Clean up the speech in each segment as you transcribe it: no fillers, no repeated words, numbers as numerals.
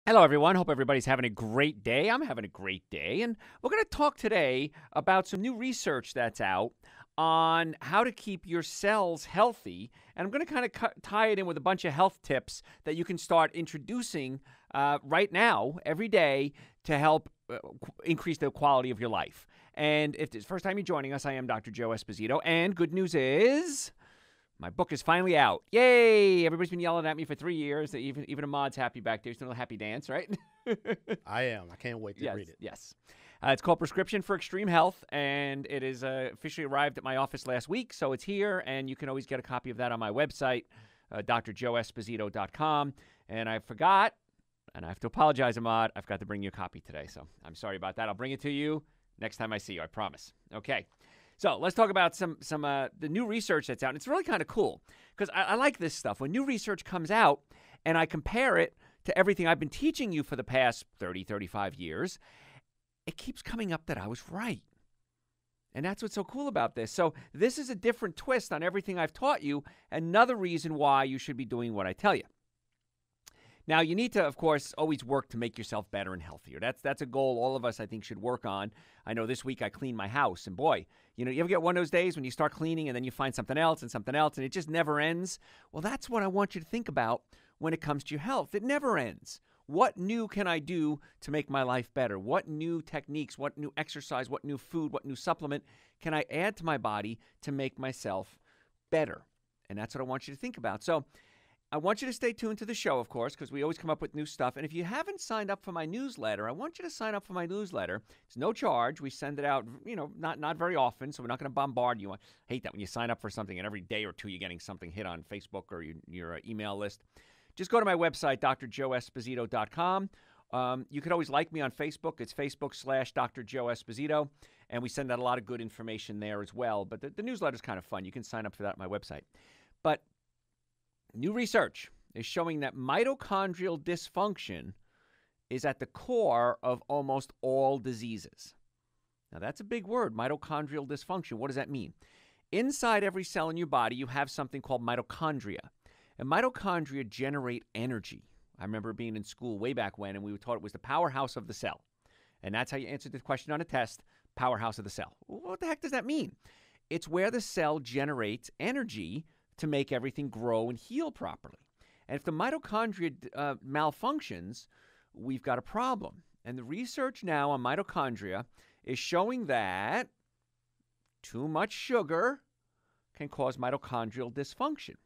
Hello, everyone. Hope everybody's having a great day. I'm having a great day. And we're going to talk today about some new research that's out on how to keep your cells healthy. And I'm going to kind of tie it in with a bunch of health tips that you can start introducing right now, every day, to help increase the quality of your life. And if it's the first time you're joining us, I am Dr. Joe Esposito. And good news is my book is finally out. Yay! Everybody's been yelling at me for 3 years. Even Ahmad's happy back there. He's doing a happy dance, right? I am. I can't wait to Yes, read it. yes. It's called Prescription for Extreme Health, and it is officially arrived at my office last week, so it's here, and you can always get a copy of that on my website, drjoeesposito.com. And I forgot, and I have to apologize, Ahmad, I forgot to bring you a copy today, so I'm sorry about that. I'll bring it to you next time I see you, I promise. Okay. So let's talk about some the new research that's out. And it's really kind of cool because I like this stuff. When new research comes out and I compare it to everything I've been teaching you for the past 30, 35 years, it keeps coming up that I was right. And that's what's so cool about this. So this is a different twist on everything I've taught you. Another reason why you should be doing what I tell you. Now, you need to, of course, always work to make yourself better and healthier. That's a goal all of us, I think, should work on. I know this week I cleaned my house, and boy, you ever get one of those days when you start cleaning and then you find something else, and it just never ends? Well, that's what I want you to think about when it comes to your health. It never ends. What new can I do to make my life better? What new techniques, what new exercise, what new food, what new supplement can I add to my body to make myself better? And that's what I want you to think about. So I want you to stay tuned to the show, of course, because we always come up with new stuff. And if you haven't signed up for my newsletter, I want you to sign up for my newsletter. It's no charge. We send it out, not very often, so we're not going to bombard you. I hate that when you sign up for something and every day or two you're getting something hit on Facebook or your email list. Just go to my website, drjoeesposito.com. You can always like me on Facebook. It's Facebook/Dr. Joe Esposito. And we send out a lot of good information there as well. But the newsletter is kind of fun. You can sign up for that at my website. But new research is showing that mitochondrial dysfunction is at the core of almost all diseases. Now, that's a big word, mitochondrial dysfunction. What does that mean? Inside every cell in your body, you have something called mitochondria. And mitochondria generate energy. I remember being in school way back when, and we were taught it was the powerhouse of the cell. And that's how you answered the question on a test, powerhouse of the cell. What the heck does that mean? It's where the cell generates energy to make everything grow and heal properly. And if the mitochondria malfunctions, we've got a problem. And the research now on mitochondria is showing that too much sugar can cause mitochondrial dysfunction.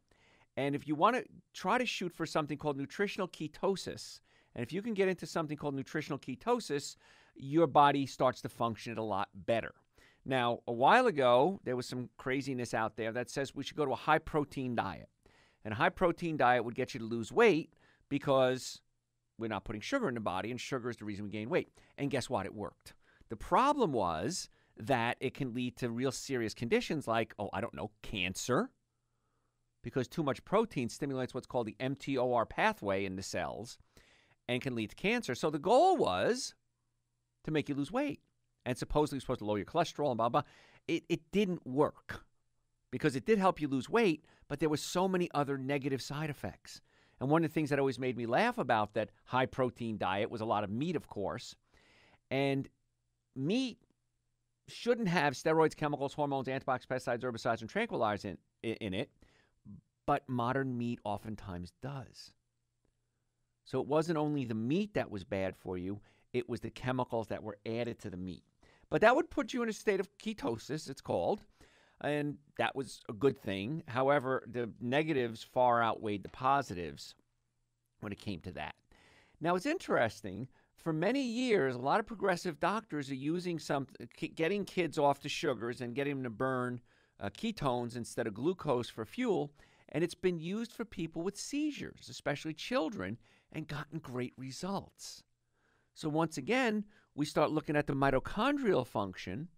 And if you want to try to shoot for something called nutritional ketosis, and if you can get into something called nutritional ketosis, your body starts to function a lot better. Now, a while ago, there was some craziness out there that says we should go to a high-protein diet. And a high-protein diet would get you to lose weight because we're not putting sugar in the body, and sugar is the reason we gain weight. And guess what? It worked. The problem was that it can lead to real serious conditions like, cancer, because too much protein stimulates what's called the mTOR pathway in the cells and can lead to cancer. So the goal was to make you lose weight. And supposedly supposed to lower your cholesterol and blah, blah. It didn't work because it did help you lose weight, but there were so many other negative side effects. And one of the things that always made me laugh about that high-protein diet was a lot of meat, of course. And meat shouldn't have steroids, chemicals, hormones, antibiotics, pesticides, herbicides, and tranquilizers in it, but modern meat oftentimes does. So it wasn't only the meat that was bad for you, it was the chemicals that were added to the meat. But that would put you in a state of ketosis, it's called, and that was a good thing. However, the negatives far outweighed the positives when it came to that. Now, it's interesting. For many years, a lot of progressive doctors are using getting kids off the sugars and getting them to burn ketones instead of glucose for fuel, and it's been used for people with seizures, especially children, and gotten great results. So once again, we start looking at the mitochondrial function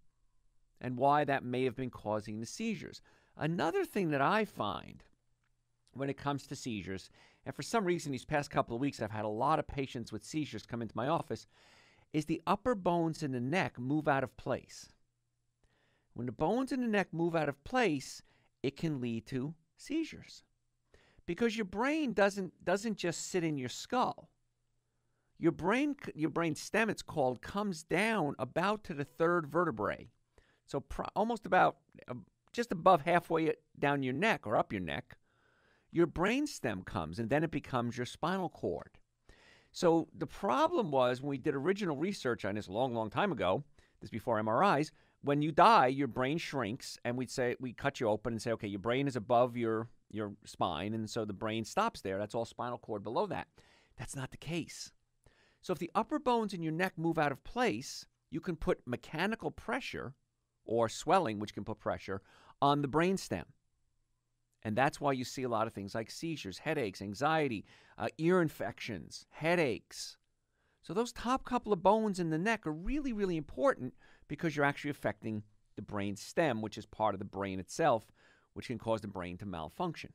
and why that may have been causing the seizures. Another thing that I find when it comes to seizures, and for some reason these past couple of weeks I've had a lot of patients with seizures come into my office, is the upper bones in the neck move out of place. When the bones in the neck move out of place, it can lead to seizures because your brain doesn't just sit in your skull. your brain stem, it's called, comes down about to the third vertebrae. So almost about just above halfway down your neck or up your neck, your brain stem comes, and then it becomes your spinal cord. So the problem was when we did original research on this a long, long time ago, this before MRIs, when you die, your brain shrinks, and we cut you open and say, okay, your brain is above your spine, and so the brain stops there. That's all spinal cord below that. That's not the case. So if the upper bones in your neck move out of place, you can put mechanical pressure or swelling, which can put pressure, on the brain stem. And that's why you see a lot of things like seizures, headaches, anxiety, ear infections, headaches. So those top couple of bones in the neck are really, really important because you're actually affecting the brain stem, which is part of the brain itself, which can cause the brain to malfunction.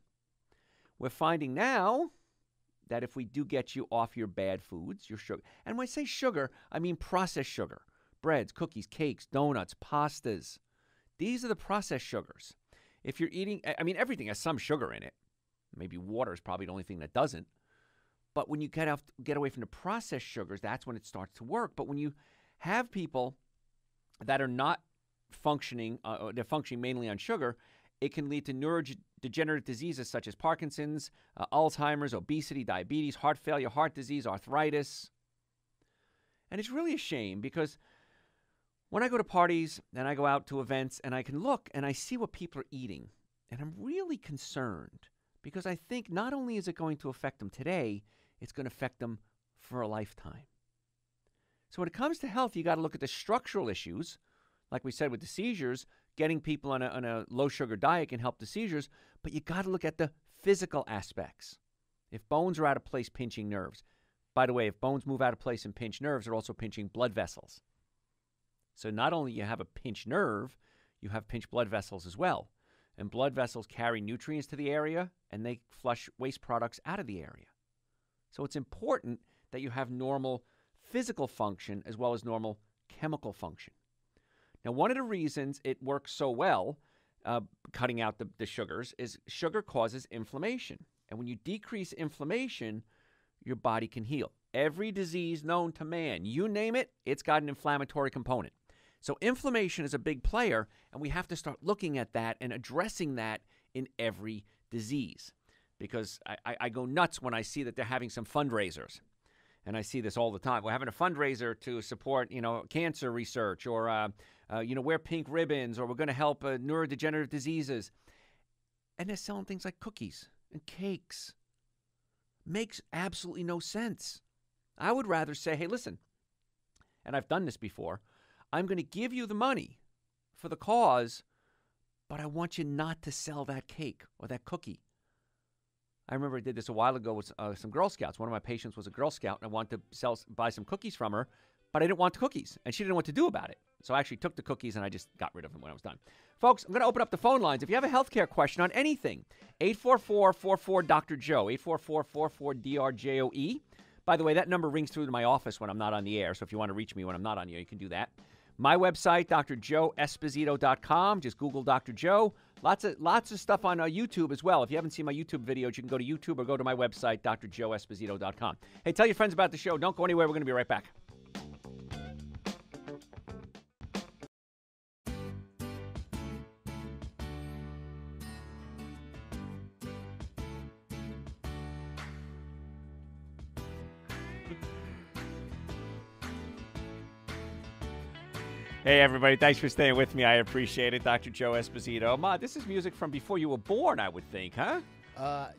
We're finding now that if we do get you off your bad foods, your sugar, and when I say sugar, I mean processed sugar, breads, cookies, cakes, donuts, pastas. These are the processed sugars. If you're eating, I mean, everything has some sugar in it. Maybe water is probably the only thing that doesn't. But when you get away from the processed sugars, that's when it starts to work. But when you have people that are not functioning, they're functioning mainly on sugar, it can lead to neurodegenerative diseases such as Parkinson's, Alzheimer's, obesity, diabetes, heart failure, heart disease, arthritis. And it's really a shame because when I go to parties and I go out to events and I can look and I see what people are eating, and I'm really concerned because I think not only is it going to affect them today, it's going to affect them for a lifetime. So when it comes to health, you got to look at the structural issues. Like we said with the seizures, getting people on a low-sugar diet can help the seizures, but you got to look at the physical aspects. If bones are out of place, pinching nerves. By the way, if bones move out of place and pinch nerves, they're also pinching blood vessels. So not only you have a pinched nerve, you have pinched blood vessels as well. And blood vessels carry nutrients to the area, and they flush waste products out of the area. So it's important that you have normal physical function as well as normal chemical function. Now, one of the reasons it works so well, cutting out the sugars, is sugar causes inflammation. And when you decrease inflammation, your body can heal. Every disease known to man, you name it, it's got an inflammatory component. So inflammation is a big player, and we have to start looking at that and addressing that in every disease. Because I go nuts when I see that they're having some fundraisers. And I see this all the time. We're having a fundraiser to support, cancer research or, wear pink ribbons, or we're going to help neurodegenerative diseases. And they're selling things like cookies and cakes. Makes absolutely no sense. I would rather say, hey, listen, and I've done this before, I'm going to give you the money for the cause, but I want you not to sell that cake or that cookie. I remember I did this a while ago with some Girl Scouts. One of my patients was a Girl Scout, and I wanted to buy some cookies from her, but I didn't want the cookies, and she didn't know what to do about it. So I actually took the cookies, and I just got rid of them when I was done. Folks, I'm going to open up the phone lines. If you have a healthcare question on anything, 844-44-DR-JOE, 844-44-DRJOE. By the way, that number rings through to my office when I'm not on the air, so if you want to reach me when I'm not on the air, you can do that. My website, drjoeesposito.com. Just Google Dr. Joe. Lots of stuff on YouTube as well. If you haven't seen my YouTube videos, you can go to YouTube or go to my website, drjoeesposito.com. Hey, tell your friends about the show. Don't go anywhere. We're going to be right back. Hey, everybody. Thanks for staying with me. I appreciate it. Dr. Joe Esposito. Ma, this is music from before you were born, I would think, huh?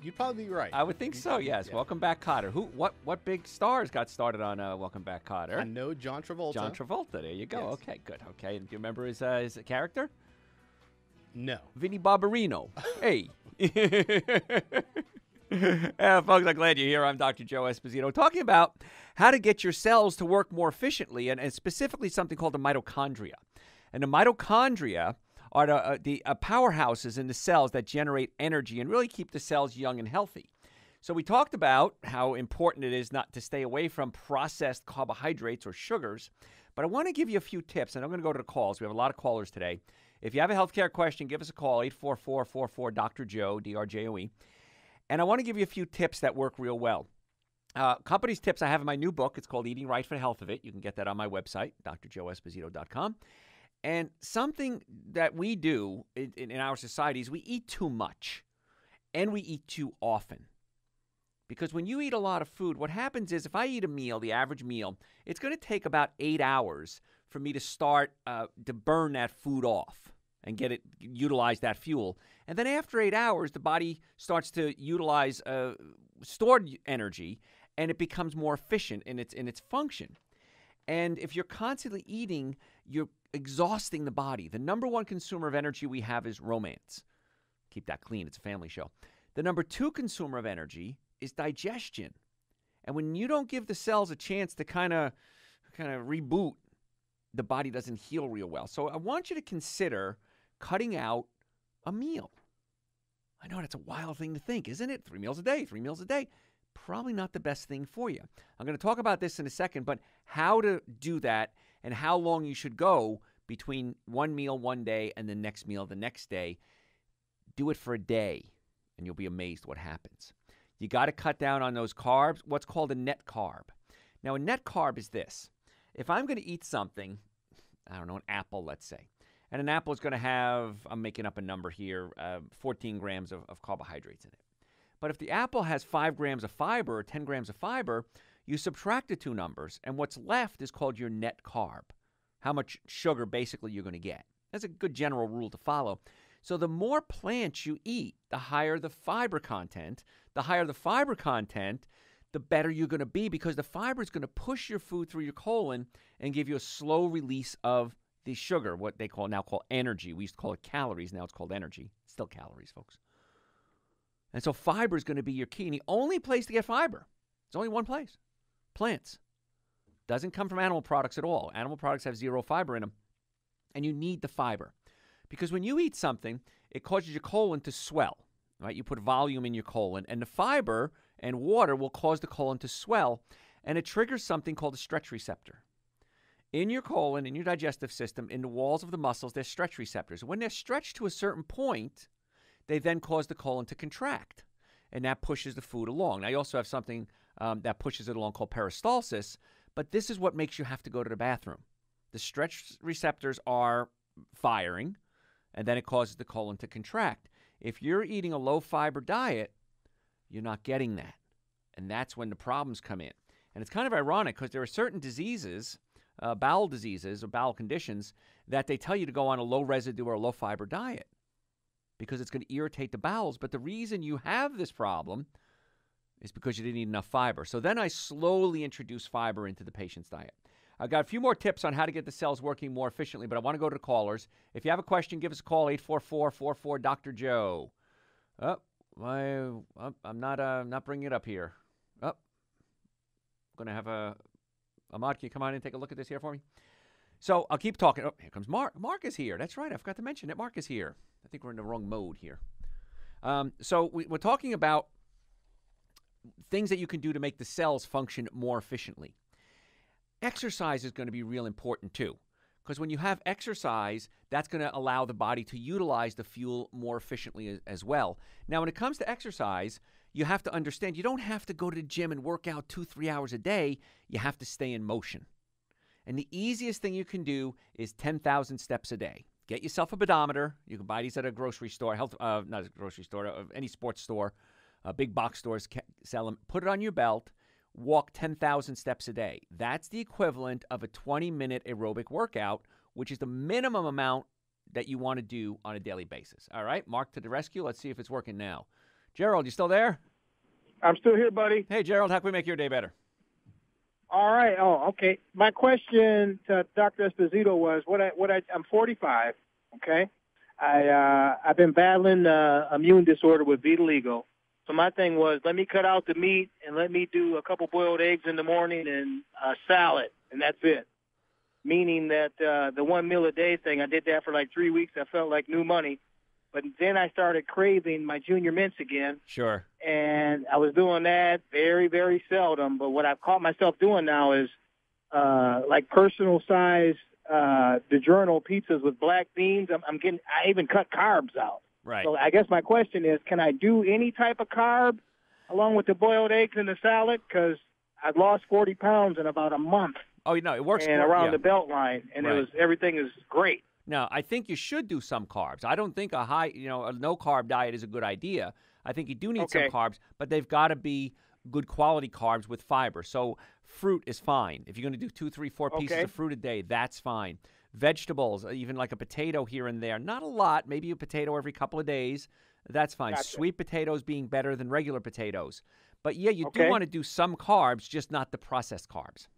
You'd probably be right. I would think so, yes. Yeah. Welcome Back, Kotter. What big stars got started on Welcome Back, Kotter? I know John Travolta. John Travolta. There you go. Yes. Okay, good. Okay. And do you remember his character? No. Vinnie Barbarino. Hey. Folks, I'm glad you're here. I'm Dr. Joe Esposito talking about how to get your cells to work more efficiently, and specifically something called the mitochondria. And the mitochondria are the powerhouses in the cells that generate energy and really keep the cells young and healthy. So we talked about how important it is not to stay away from processed carbohydrates or sugars, but I want to give you a few tips, and I'm going to go to the calls. We have a lot of callers today. If you have a healthcare question, give us a call, 844-44-DR-JOE, DRJOE. And I want to give you a few tips that work real well. Company's tips I have in my new book. It's called Eating Right for the Health of It. You can get that on my website, drjoeesposito.com. And something that we do in our society is we eat too much and we eat too often. Because when you eat a lot of food, what happens is if I eat a meal, the average meal, it's going to take about 8 hours for me to start to burn that food off and utilize that fuel. And then after 8 hours, the body starts to utilize stored energy, and it becomes more efficient in its function. And if you're constantly eating, you're exhausting the body. The number one consumer of energy we have is romance. Keep that clean. It's a family show. The number two consumer of energy is digestion. And when you don't give the cells a chance to kind of reboot, the body doesn't heal real well. So I want you to consider cutting out a meal. I know that's a wild thing to think, isn't it? 3 meals a day, 3 meals a day. Probably not the best thing for you. I'm going to talk about this in a second, but how to do that and how long you should go between one meal one day and the next meal the next day. Do it for a day, and you'll be amazed what happens. You got to cut down on those carbs, what's called a net carb. Now, a net carb is this. If I'm going to eat something, I don't know, an apple, let's say, and an apple is going to have, I'm making up a number here, 14 grams of carbohydrates in it. But if the apple has 5 grams of fiber or 10 grams of fiber, you subtract the two numbers, and what's left is called your net carb, how much sugar basically you're going to get. That's a good general rule to follow. So the more plants you eat, the higher the fiber content. The higher the fiber content, the better you're going to be because the fiber is going to push your food through your colon and give you a slow release of the sugar, what they now call energy. We used to call it calories. Now it's called energy. It's still calories, folks. And so fiber is going to be your key. And the only place to get fiber, it's only one place, plants. Doesn't come from animal products at all. Animal products have zero fiber in them. And you need the fiber. Because when you eat something, it causes your colon to swell, right? You put volume in your colon, and the fiber and water will cause the colon to swell, and it triggers something called a stretch receptor. In your colon, in your digestive system, in the walls of the muscles, there's stretch receptors. When they're stretched to a certain point, they then cause the colon to contract, and that pushes the food along. Now, you also have something that pushes it along called peristalsis, but this is what makes you have to go to the bathroom. The stretch receptors are firing, and then it causes the colon to contract. If you're eating a low-fiber diet, you're not getting that, and that's when the problems come in. And it's kind of ironic because there are certain diseases, bowel diseases or bowel conditions, that they tell you to go on a low-residue or a low-fiber diet because it's going to irritate the bowels. But the reason you have this problem is because you didn't eat enough fiber. So then I slowly introduce fiber into the patient's diet. I've got a few more tips on how to get the cells working more efficiently, but I want to go to the callers. If you have a question, give us a call, 844-44-Dr. Joe. I'm not bringing it up here. I'm going to have Ahmad, can you come on and take a look at this here for me? So I'll keep talking. Oh, here comes Mark. Mark is here. That's right. I forgot to mention it. Mark is here. I think we're in the wrong mode here. So we're talking about things that you can do to make the cells function more efficiently. Exercise is going to be real important too, because when you have exercise, that's going to allow the body to utilize the fuel more efficiently as well. Now, when it comes to exercise, you have to understand you don't have to go to the gym and work out 2-3 hours a day. You have to stay in motion. And the easiest thing you can do is 10,000 steps a day. Get yourself a pedometer. You can buy these at a grocery store, not a grocery store, any sports store. Big box stores sell them. Put it on your belt. Walk 10,000 steps a day. That's the equivalent of a 20-minute aerobic workout, which is the minimum amount that you want to do on a daily basis. All right, Mark to the rescue. Let's see if it's working now. Gerald, you still there? I'm still here, buddy. Hey, Gerald, how can we make your day better? All right. Oh, okay. My question to Dr. Esposito was, I'm 45, okay? I've been battling immune disorder with vitiligo. So my thing was, let me cut out the meat and let me do a couple boiled eggs in the morning and a salad, and that's it. Meaning that the 1 meal a day thing, I did that for like 3 weeks. I felt like new money. But then I started craving my Junior Mints again. Sure. And I was doing that very, very seldom. But what I've caught myself doing now is like personal size DiGiorno pizzas with black beans. I even cut carbs out. Right. So I guess my question is, can I do any type of carb along with the boiled eggs and the salad? Because I've lost 40 pounds in about a month, Oh, it works. and around the belt line, and Right. everything is great. Now, I think you should do some carbs. I don't think a no carb diet is a good idea. I think you do need some Okay. carbs, but they've got to be good quality carbs with fiber. So fruit is fine. If you're going to do 2, 3, 4 pieces Okay. of fruit a day, that's fine. Vegetables, even like a potato here and there, not a lot, maybe a potato every couple of days, that's fine. Gotcha. Sweet potatoes being better than regular potatoes. But yeah, you do Okay. want to do some carbs, just not the processed carbs.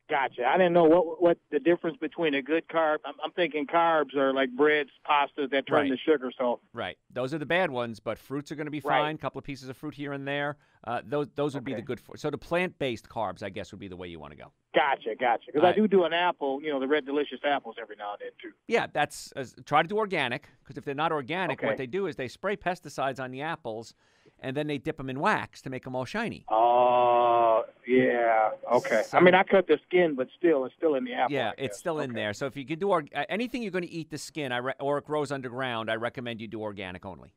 Gotcha. I didn't know what the difference between a good carb. I'm thinking carbs are like breads, pastas that turn Right. to sugar. So Right. Those are the bad ones, but fruits are going to be Right. fine. A couple of pieces of fruit here and there. Those would be the Okay. good. So the plant-based carbs, I guess, would be the way you want to go. gotcha. Because Right. I do an apple, the Red Delicious apples every now and then too. Yeah, that's try to do organic, because if they're not organic, Okay. what they do is they spray pesticides on the apples, and then they dip them in wax to make them all shiny. Oh, yeah. Okay. So- I mean, I cut the skin, but still, it's still in the apple. Yeah, I it's guess. still in Okay. there. So if you could do anything you're going to eat the skin, or it grows underground, I recommend you do organic only.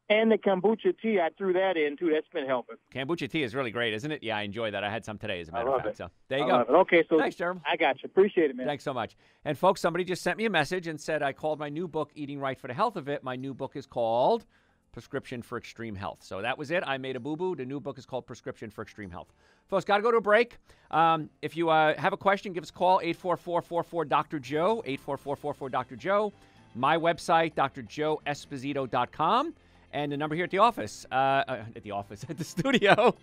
And the kombucha tea, I threw that in too. That's been helping. Kombucha tea is really great, isn't it? Yeah, I enjoy that. I had some today, as a matter love of fact. it. So there you I go. love it. Okay, so Thanks, Jeremy. I got you. Appreciate it, man. Thanks so much. And folks, somebody just sent me a message and said I called my new book, Eating Right for the Health of It. My new book is called Prescription for Extreme Health. So that was it. I made a boo-boo. The new book is called Prescription for Extreme Health. Folks, got to go to a break. If you have a question, give us a call, 844-44-DR-JOE, 844-44-DR-JOE. My website, drjoeesposito.com. And the number here at the office, at the studio,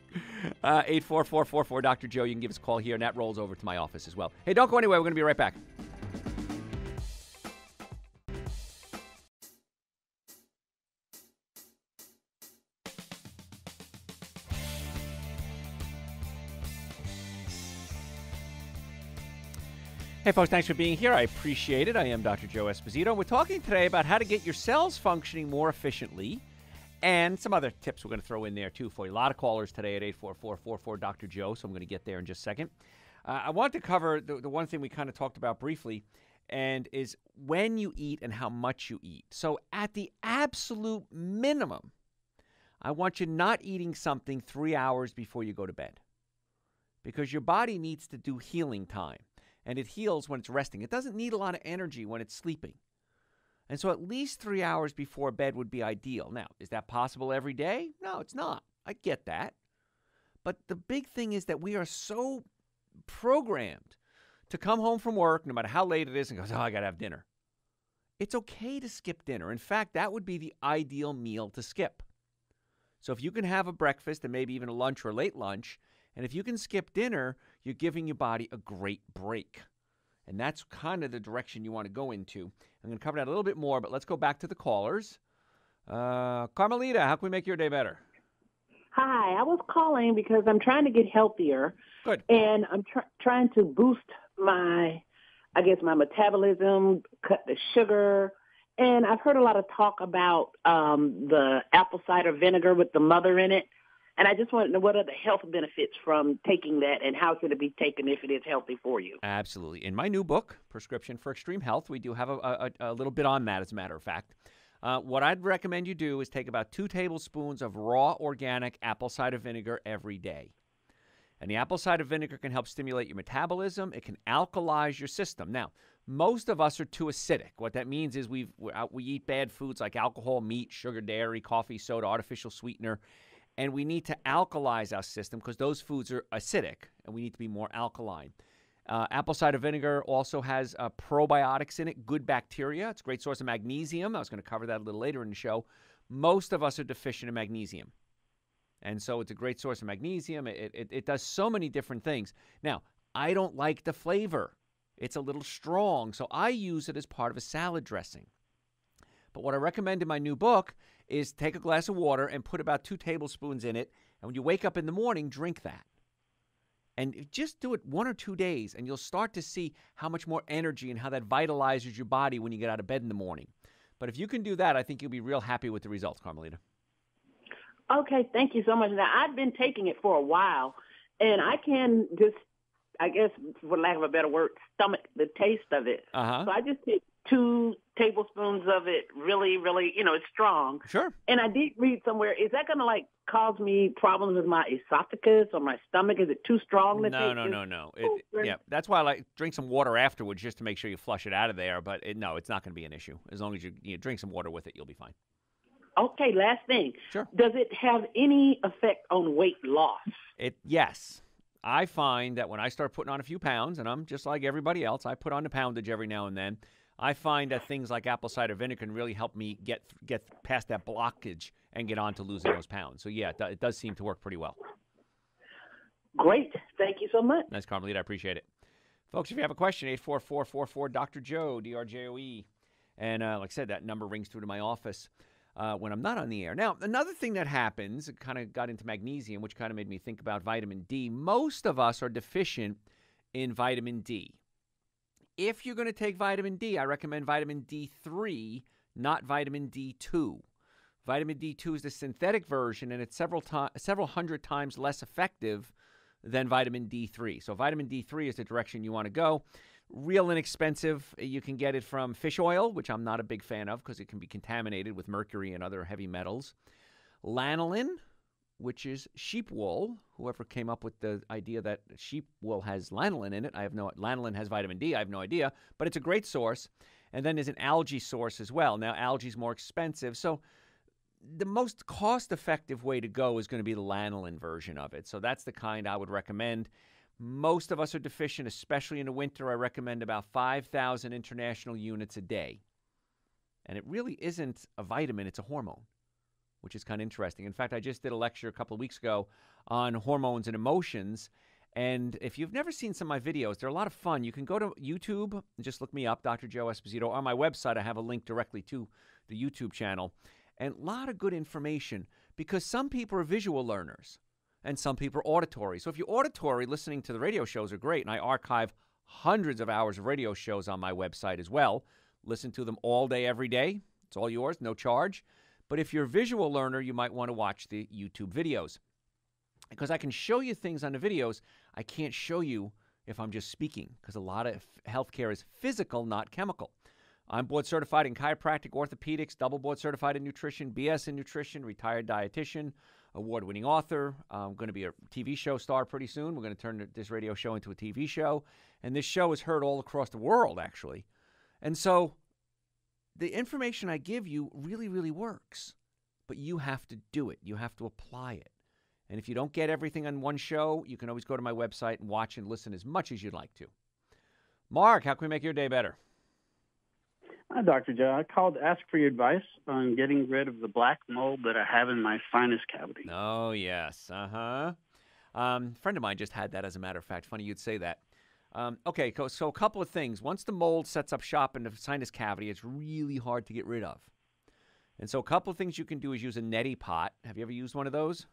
844-44-DR-JOE. You can give us a call here, and that rolls over to my office as well. Hey, don't go anywhere. We're going to be right back. Hey, folks, thanks for being here. I appreciate it. I am Dr. Joe Esposito. We're talking today about how to get your cells functioning more efficiently and some other tips we're going to throw in there, too, for you. A lot of callers today at 844-44-DR-JOE, so I'm going to get there in just a second. I want to cover the one thing we kind of talked about briefly, and is when you eat and how much you eat. So at the absolute minimum, I want you not eating something 3 hours before you go to bed, because your body needs to do healing time. And it heals when it's resting. It doesn't need a lot of energy when it's sleeping. And so at least 3 hours before bed would be ideal. Now, is that possible every day? No, it's not. I get that. But the big thing is that we are so programmed to come home from work, no matter how late it is, and go, I got to have dinner. It's okay to skip dinner. In fact, that would be the ideal meal to skip. So if you can have a breakfast and maybe even a lunch or late lunch, and if you can skip dinner, you're giving your body a great break. And that's kind of the direction you want to go into. I'm going to cover that a little bit more, but let's go back to the callers. Carmelita, how can we make your day better? Hi, I was calling because I'm trying to get healthier. Good. And I'm trying to boost my metabolism, cut the sugar. And I've heard a lot of talk about the apple cider vinegar with the mother in it. And I just want to know, what are the health benefits from taking that, and how should it be taken if it is healthy for you? Absolutely. In my new book, Prescription for Extreme Health, we do have a little bit on that, as a matter of fact. What I'd recommend you do is take about 2 tablespoons of raw organic apple cider vinegar every day. And the apple cider vinegar can help stimulate your metabolism. It can alkalize your system. Now, most of us are too acidic. What that means is we eat bad foods like alcohol, meat, sugar, dairy, coffee, soda, artificial sweetener. And we need to alkalize our system because those foods are acidic, and we need to be more alkaline. Apple cider vinegar also has probiotics in it, good bacteria. It's a great source of magnesium. I was going to cover that a little later in the show. Most of us are deficient in magnesium. And so it's a great source of magnesium. It does so many different things. Now, I don't like the flavor. It's a little strong, so I use it as part of a salad dressing. But what I recommend in my new book is take a glass of water and put about 2 tablespoons in it. And when you wake up in the morning, drink that. And just do it 1 or 2 days, and you'll start to see how much more energy and how that vitalizes your body when you get out of bed in the morning. But if you can do that, I think you'll be real happy with the results, Carmelita. Okay, thank you so much. Now, I've been taking it for a while, and I can just, I guess, for lack of a better word, stomach the taste of it. Uh-huh. So I just take 2 tablespoons of it really, really, it's strong. Sure. And I did read somewhere, is that going to like cause me problems with my esophagus or my stomach? Is it too strong to take? No. Yeah, that's why I like drink some water afterwards just to make sure you flush it out of there. But no, it's not going to be an issue. As long as you drink some water with it, you'll be fine. Okay, last thing. Sure. Does it have any effect on weight loss? Yes. I find that when I start putting on a few pounds, and I'm just like everybody else, I put on the poundage every now and then. I find that things like apple cider vinegar can really help me get past that blockage and get on to losing those pounds. So, yeah, it does seem to work pretty well. Great. Thank you so much. Nice, Carmelita. I appreciate it. Folks, if you have a question, 844-44-DR-JOE, D-R-J-O-E. And like I said, that number rings through to my office when I'm not on the air. Now, another thing that happens, it kind of got into magnesium, which kind of made me think about vitamin D. Most of us are deficient in vitamin D. If you're going to take vitamin D, I recommend vitamin D3, not vitamin D2. Vitamin D2 is the synthetic version, and it's several hundred times less effective than vitamin D3. So vitamin D3 is the direction you want to go. Real inexpensive. You can get it from fish oil, which I'm not a big fan of because it can be contaminated with mercury and other heavy metals. Lanolin, which is sheep wool. Whoever came up with the idea that sheep wool has lanolin in it, lanolin has vitamin D, I have no idea, but it's a great source. And then there's an algae source as well. Now, algae is more expensive, so the most cost-effective way to go is going to be the lanolin version of it. So that's the kind I would recommend. Most of us are deficient, especially in the winter. I recommend about 5,000 international units a day. And it really isn't a vitamin, it's a hormone, which is kind of interesting. In fact, I just did a lecture a couple of weeks ago on hormones and emotions. And if you've never seen some of my videos, they're a lot of fun. You can go to YouTube and just look me up, Dr. Joe Esposito. On my website, I have a link directly to the YouTube channel. And a lot of good information because some people are visual learners and some people are auditory. So if you're auditory, listening to the radio shows are great. And I archive hundreds of hours of radio shows on my website as well. Listen to them all day, every day. It's all yours, no charge. But if you're a visual learner, you might want to watch the YouTube videos. Because I can show you things on the videos I can't show you if I'm just speaking. Because a lot of healthcare is physical, not chemical. I'm board certified in chiropractic, orthopedics, double board certified in nutrition, BS in nutrition, retired dietitian, award-winning author. I'm going to be a TV show star pretty soon. We're going to turn this radio show into a TV show. And this show is heard all across the world, actually. And so the information I give you really, really works. But you have to do it. You have to apply it. And if you don't get everything on one show, you can always go to my website and watch and listen as much as you'd like to. Mark, how can we make your day better? Hi, Dr. Joe. I called to ask for your advice on getting rid of the black mold that I have in my sinus cavity. Oh, yes. A friend of mine just had that, as a matter of fact. Funny you'd say that. Okay, so a couple of things. Once the mold sets up shop in the sinus cavity, it's really hard to get rid of. And so a couple of things you can do is use a neti pot. Have you ever used one of those?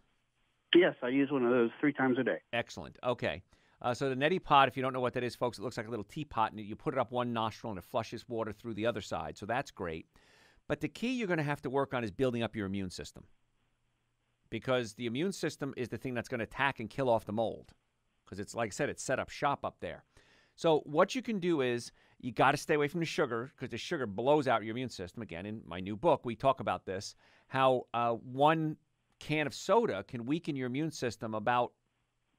Yes, I use one of those 3 times a day. Excellent. Okay. So the neti pot, if you don't know what that is, folks, it looks like a little teapot, and you put it up one nostril, and it flushes water through the other side. So that's great. But the key you're going to have to work on is building up your immune system. Because the immune system is the thing that's going to attack and kill off the mold. Because it's, like I said, it's set up shop up there. So what you can do is you got to stay away from the sugar, because the sugar blows out your immune system. Again, in my new book, we talk about this, how 1 can of soda can weaken your immune system about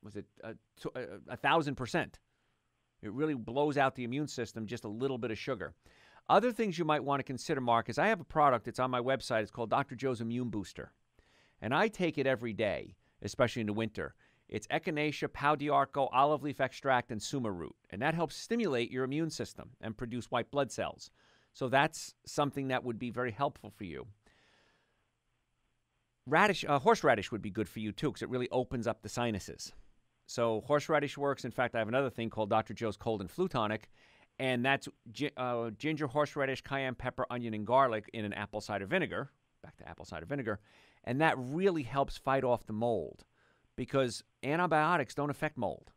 1,000%. It really blows out the immune system, just a little bit of sugar. Other things you might want to consider, Mark, is I have a product. It's on my website. It's called Dr. Joe's Immune Booster. And I take it every day, especially in the winter. It's echinacea, pau d'arco, olive leaf extract, and suma root. And that helps stimulate your immune system and produce white blood cells. So that's something that would be very helpful for you. Horseradish would be good for you, too, because it really opens up the sinuses. So horseradish works. In fact, I have another thing called Dr. Joe's Cold and Flu Tonic, and that's ginger, horseradish, cayenne pepper, onion, and garlic in an apple cider vinegar. Back to apple cider vinegar. And that really helps fight off the mold because antibiotics don't affect mold.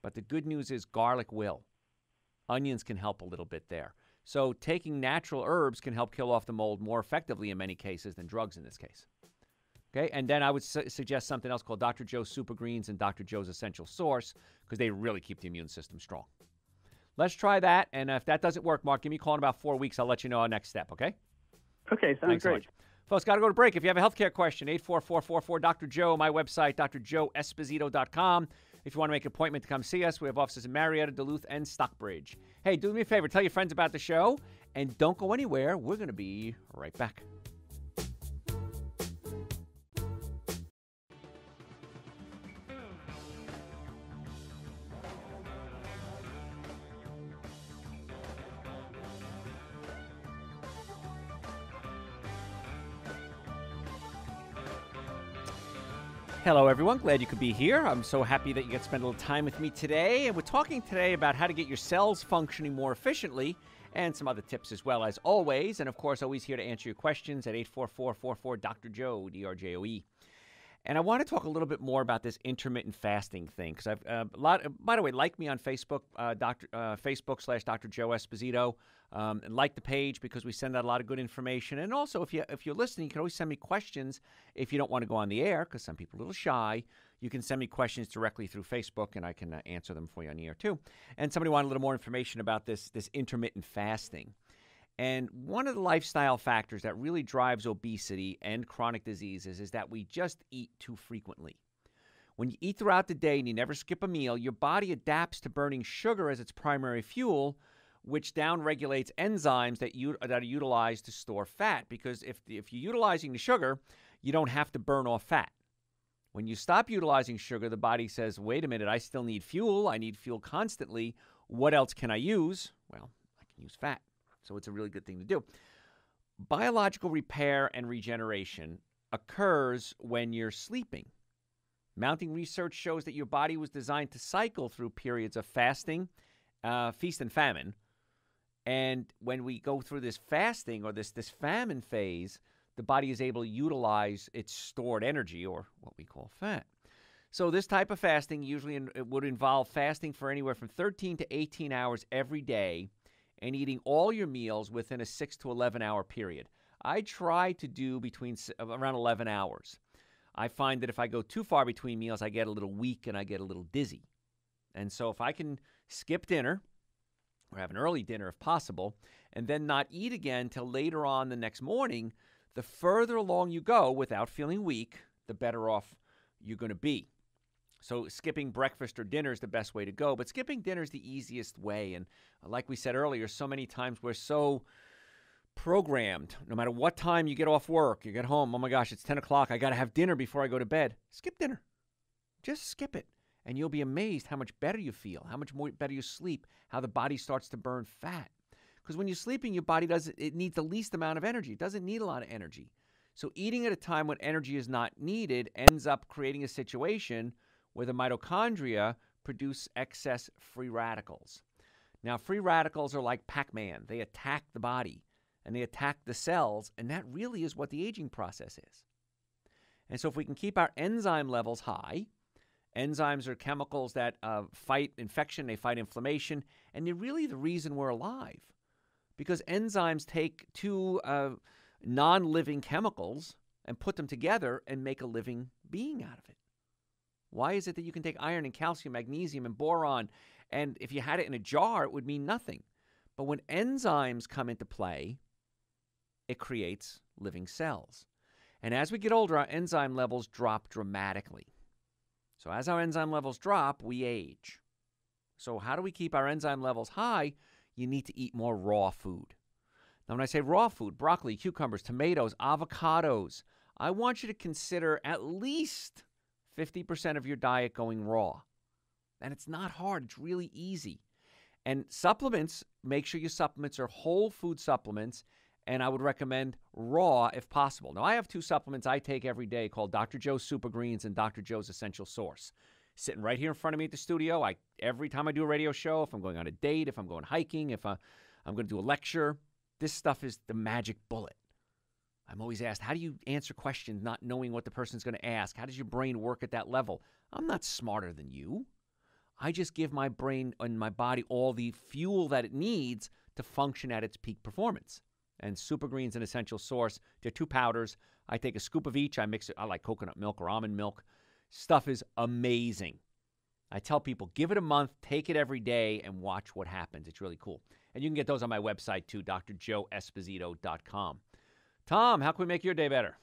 But the good news is garlic will. Onions can help a little bit there. So taking natural herbs can help kill off the mold more effectively in many cases than drugs in this case. Okay, and then I would suggest something else called Dr. Joe's Super Greens and Dr. Joe's Essential Source because they really keep the immune system strong. let's try that. And if that doesn't work, Mark, give me a call in about 4 weeks. I'll let you know our next step, okay? Okay, sounds Thanks so great. much. Folks, got to go to break. If you have a healthcare question, 844-44 Dr. Joe, my website, drjoeesposito.com. If you want to make an appointment to come see us, we have offices in Marietta, Duluth, and Stockbridge. Hey, do me a favor. Tell your friends about the show, and don't go anywhere. We're going to be right back. Hello, everyone. Glad you could be here. I'm so happy that you get to spend a little time with me today. And we're talking today about how to get your cells functioning more efficiently and some other tips as well, as always. And, of course, always here to answer your questions at 844-44-DR-JOE, D-R-J-O-E. And I want to talk a little bit more about this intermittent fasting thing because I've by the way, like me on Facebook, Facebook/Dr. Joe Esposito, and like the page because we send out a lot of good information. And also, if you're listening, you can always send me questions if you don't want to go on the air because some people are a little shy. You can send me questions directly through Facebook, and I can answer them for you on the air too. And somebody wanted a little more information about this intermittent fasting. And one of the lifestyle factors that really drives obesity and chronic diseases is that we just eat too frequently. When you eat throughout the day and you never skip a meal, your body adapts to burning sugar as its primary fuel, which downregulates enzymes that are utilized to store fat. Because if you're utilizing the sugar, you don't have to burn off fat. When you stop utilizing sugar, the body says, wait a minute, I still need fuel. I need fuel constantly. What else can I use? Well, I can use fat. So it's a really good thing to do. Biological repair and regeneration occurs when you're sleeping. Mounting research shows that your body was designed to cycle through periods of fasting, feast and famine. And when we go through this fasting or this famine phase, the body is able to utilize its stored energy, or what we call fat. So this type of fasting usually would involve fasting for anywhere from 13 to 18 hours every day, and eating all your meals within a 6 to 11 hour period. I try to do around 11 hours. I find that if I go too far between meals, I get a little weak and I get a little dizzy. And so if I can skip dinner, or have an early dinner if possible, and then not eat again till later on the next morning, the further along you go without feeling weak, the better off you're going to be. So skipping breakfast or dinner is the best way to go, but skipping dinner is the easiest way. And like we said earlier, so many times we're so programmed. No matter what time you get off work, you get home, oh my gosh, it's 10 o'clock. I got to have dinner before I go to bed. Skip dinner. Just skip it. And you'll be amazed how much better you feel, how much more better you sleep, how the body starts to burn fat. Because when you're sleeping, your body it needs the least amount of energy. It doesn't need a lot of energy. So eating at a time when energy is not needed ends up creating a situation where the mitochondria produce excess free radicals. Now, free radicals are like Pac-Man. They attack the body, and they attack the cells, and that really is what the aging process is. And so if we can keep our enzyme levels high, enzymes are chemicals that fight infection, they fight inflammation, and they're really the reason we're alive. Because enzymes take two non-living chemicals and put them together and make a living being out of it. Why is it that you can take iron and calcium, magnesium, and boron, and if you had it in a jar, it would mean nothing? But when enzymes come into play, it creates living cells. And as we get older, our enzyme levels drop dramatically. So as our enzyme levels drop, we age. So how do we keep our enzyme levels high? You need to eat more raw food. Now, when I say raw food, broccoli, cucumbers, tomatoes, avocados, I want you to consider at least 50% of your diet going raw. And it's not hard. It's really easy. And supplements, make sure your supplements are whole food supplements, and I would recommend raw if possible. Now, I have two supplements I take every day called Dr. Joe's Super Greens and Dr. Joe's Essential Source. Sitting right here in front of me at the studio. Every time I do a radio show, if I'm going on a date, if I'm going hiking, if I'm going to do a lecture, this stuff is the magic bullet. I'm always asked, how do you answer questions not knowing what the person's going to ask? How does your brain work at that level? I'm not smarter than you. I just give my brain and my body all the fuel that it needs to function at its peak performance. And Super Greens and Essential Source, they're two powders. I take a scoop of each. I mix it. I like coconut milk or almond milk. Stuff is amazing. I tell people, give it a month, take it every day, and watch what happens. It's really cool. And you can get those on my website, too, drjoeesposito.com. Tom, how can we make your day better?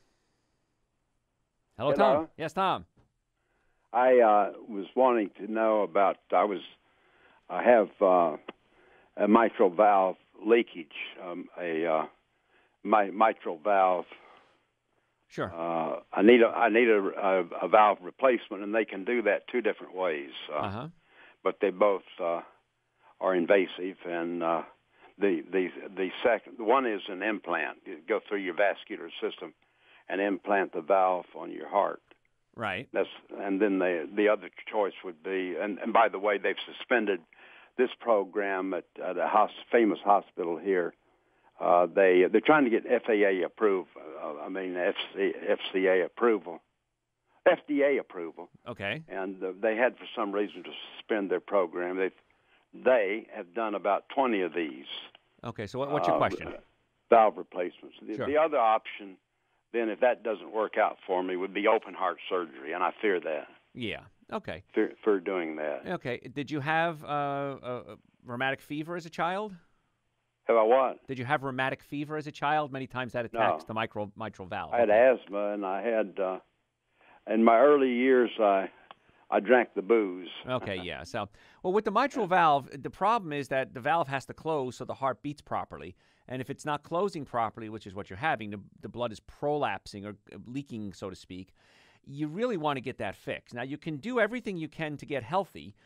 Hello, Tom. Yes, Tom. I was wanting to know about, I have a mitral valve leakage, my mitral valve. Sure. I need a valve replacement, and they can do that two different ways. But they both are invasive, and the second one is an implant. You go through your vascular system and implant the valve on your heart. Right. And then the other choice would be, and by the way, they've suspended this program at a famous hospital here. They're trying to get FAA approval. FCA approval, FDA approval. Okay. And they had, for some reason, to suspend their program. They have done about 20 of these. Okay. So what's your question? Valve replacements. Sure. The other option, then, if that doesn't work out for me, would be open heart surgery, and I fear that. Yeah. Okay. For doing that. Okay. Did you have a rheumatic fever as a child? Have I what? Did you have rheumatic fever as a child? Many times that attacks the mitral valve. I had asthma, and I had, in my early years, I drank the booze. Okay, yeah. So, well, with the mitral valve, the problem is that the valve has to close so the heart beats properly. And if it's not closing properly, which is what you're having, the blood is prolapsing or leaking, so to speak, you really want to get that fixed. Now, you can do everything you can to get healthy.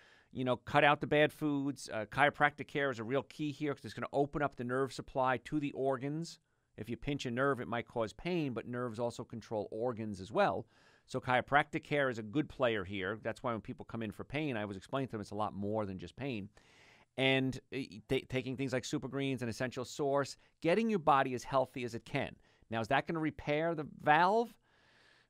Cut out the bad foods. Chiropractic care is a real key here because it's going to open up the nerve supply to the organs. If you pinch a nerve, it might cause pain, but nerves also control organs as well. So chiropractic care is a good player here. That's why when people come in for pain, I always explain to them it's a lot more than just pain. And taking things like Super Greens and Essential Source, getting your body as healthy as it can. Now, is that going to repair the valve?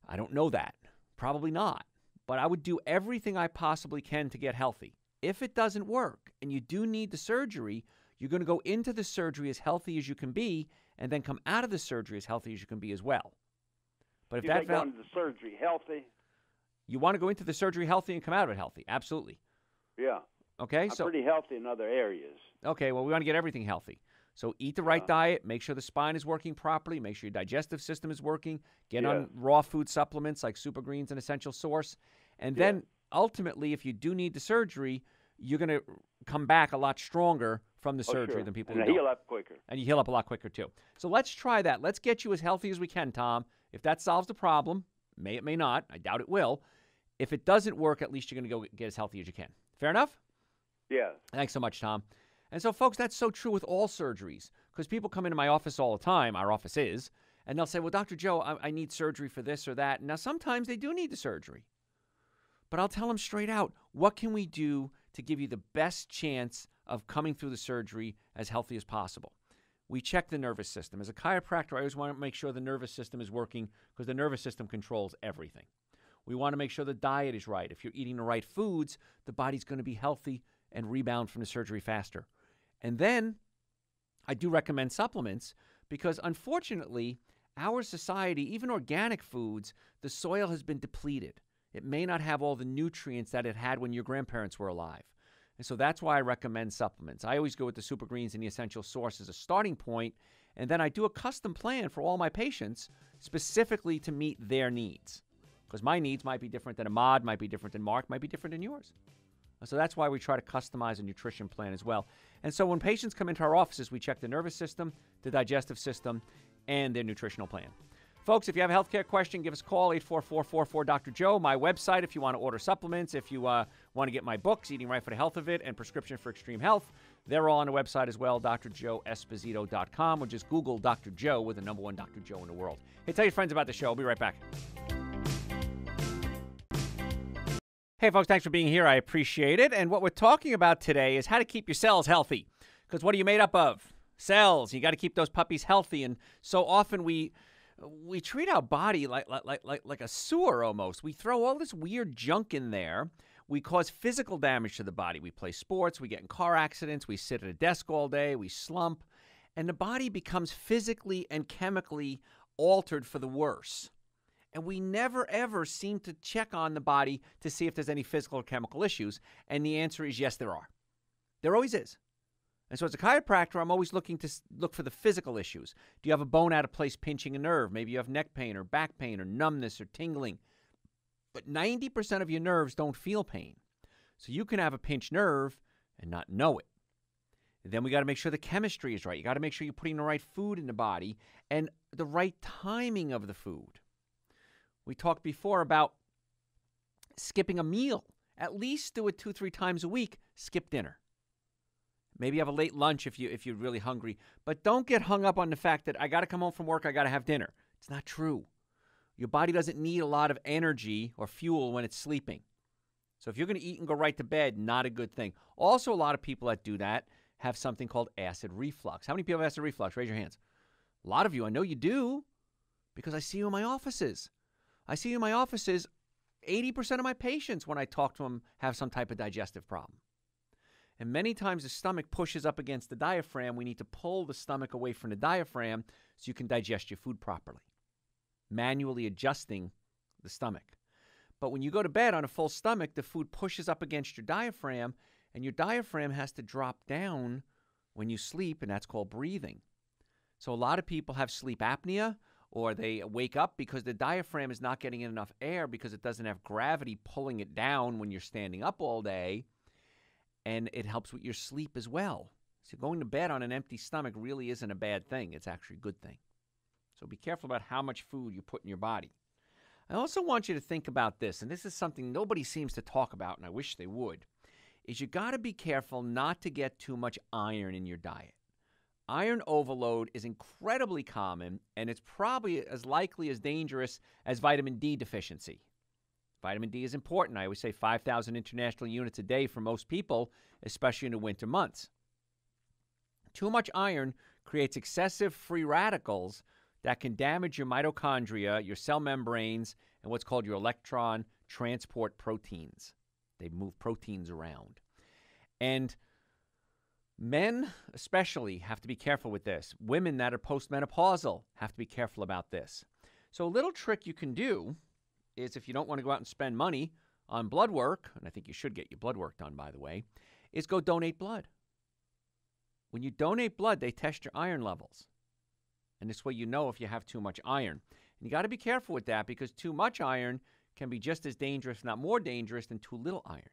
I don't know that. Probably not. But I would do everything I possibly can to get healthy. If it doesn't work and you do need the surgery, you're going to go into the surgery as healthy as you can be and then come out of the surgery as healthy as you can be as well. But if that going to the surgery healthy? You want to go into the surgery healthy and come out of it healthy. Absolutely. Yeah. Okay. I'm pretty healthy in other areas. Okay. Well, we want to get everything healthy. So eat the right diet, make sure the spine is working properly, make sure your digestive system is working, get on raw food supplements like Super Greens and Essential Source. And then ultimately, if you do need the surgery, you're going to come back a lot stronger from the surgery than people who don't. And heal up quicker. And you heal up a lot quicker, too. So let's try that. Let's get you as healthy as we can, Tom. If that solves the problem, it may not. I doubt it will. If it doesn't work, at least you're going to go get as healthy as you can. Fair enough? Yeah. Thanks so much, Tom. And so, folks, that's so true with all surgeries because people come into my office all the time, our office is, and they'll say, well, Dr. Joe, I need surgery for this or that. Now, sometimes they do need the surgery. But I'll tell them straight out, what can we do to give you the best chance of coming through the surgery as healthy as possible? We check the nervous system. As a chiropractor, I always want to make sure the nervous system is working because the nervous system controls everything. We want to make sure the diet is right. If you're eating the right foods, the body's going to be healthy and rebound from the surgery faster. And then I do recommend supplements because, unfortunately, our society, even organic foods, the soil has been depleted. It may not have all the nutrients that it had when your grandparents were alive. And so that's why I recommend supplements. I always go with the Super Greens and the Essential Source as a starting point, and then I do a custom plan for all my patients specifically to meet their needs. Because my needs might be different than Ahmad, might be different than Mark, might be different than yours. So that's why we try to customize a nutrition plan as well. And so when patients come into our offices, we check the nervous system, the digestive system, and their nutritional plan. Folks, if you have a healthcare question, give us a call, 844-44-Dr. Joe. My website, if you want to order supplements, if you want to get my books, Eating Right for the Health of It, and Prescription for Extreme Health, they're all on the website as well, drjoeesposito.com, or just Google Dr. Joe with the number one Dr. Joe in the world. Hey, tell your friends about the show. I'll be right back. Hey, folks, thanks for being here. I appreciate it. And what we're talking about today is how to keep your cells healthy. Because what are you made up of? Cells. You got to keep those puppies healthy. And so often we treat our body like a sewer almost. We throw all this weird junk in there. We cause physical damage to the body. We play sports. We get in car accidents. We sit at a desk all day. We slump. And the body becomes physically and chemically altered for the worse. And we never, ever seem to check on the body to see if there's any physical or chemical issues. And the answer is yes, there are. There always is. And so as a chiropractor, I'm always looking to look for the physical issues. Do you have a bone out of place pinching a nerve? Maybe you have neck pain or back pain or numbness or tingling. But 90% of your nerves don't feel pain. So you can have a pinched nerve and not know it. Then we got to make sure the chemistry is right. You got to make sure you're putting the right food in the body and the right timing of the food. We talked before about skipping a meal. At least do it 2-3 times a week. Skip dinner. Maybe have a late lunch if you're really hungry. But don't get hung up on the fact that I got to come home from work, I got to have dinner. It's not true. Your body doesn't need a lot of energy or fuel when it's sleeping. So if you're going to eat and go right to bed, not a good thing. Also, a lot of people that do that have something called acid reflux. How many people have acid reflux? Raise your hands. A lot of you. I know you do because I see you in my offices. 80% of my patients, when I talk to them, have some type of digestive problem. And many times the stomach pushes up against the diaphragm. We need to pull the stomach away from the diaphragm so you can digest your food properly, manually adjusting the stomach. But when you go to bed on a full stomach, the food pushes up against your diaphragm, and your diaphragm has to drop down when you sleep, and that's called breathing. So a lot of people have sleep apnea, or they wake up because the diaphragm is not getting enough air because it doesn't have gravity pulling it down when you're standing up all day. And it helps with your sleep as well. So going to bed on an empty stomach really isn't a bad thing. It's actually a good thing. So be careful about how much food you put in your body. I also want you to think about this, and this is something nobody seems to talk about, and I wish they would, is you got to be careful not to get too much iron in your diet. Iron overload is incredibly common, and it's probably as likely as dangerous as vitamin D deficiency. Vitamin D is important. I always say 5,000 international units a day for most people, especially in the winter months. Too much iron creates excessive free radicals that can damage your mitochondria, your cell membranes, and what's called your electron transport proteins. They move proteins around. And men especially have to be careful with this. Women that are postmenopausal have to be careful about this. So a little trick you can do is, if you don't want to go out and spend money on blood work, and I think you should get your blood work done, by the way, is go donate blood. When you donate blood, they test your iron levels. And this way you know if you have too much iron. And you got to be careful with that because too much iron can be just as dangerous, if not more dangerous, than too little iron.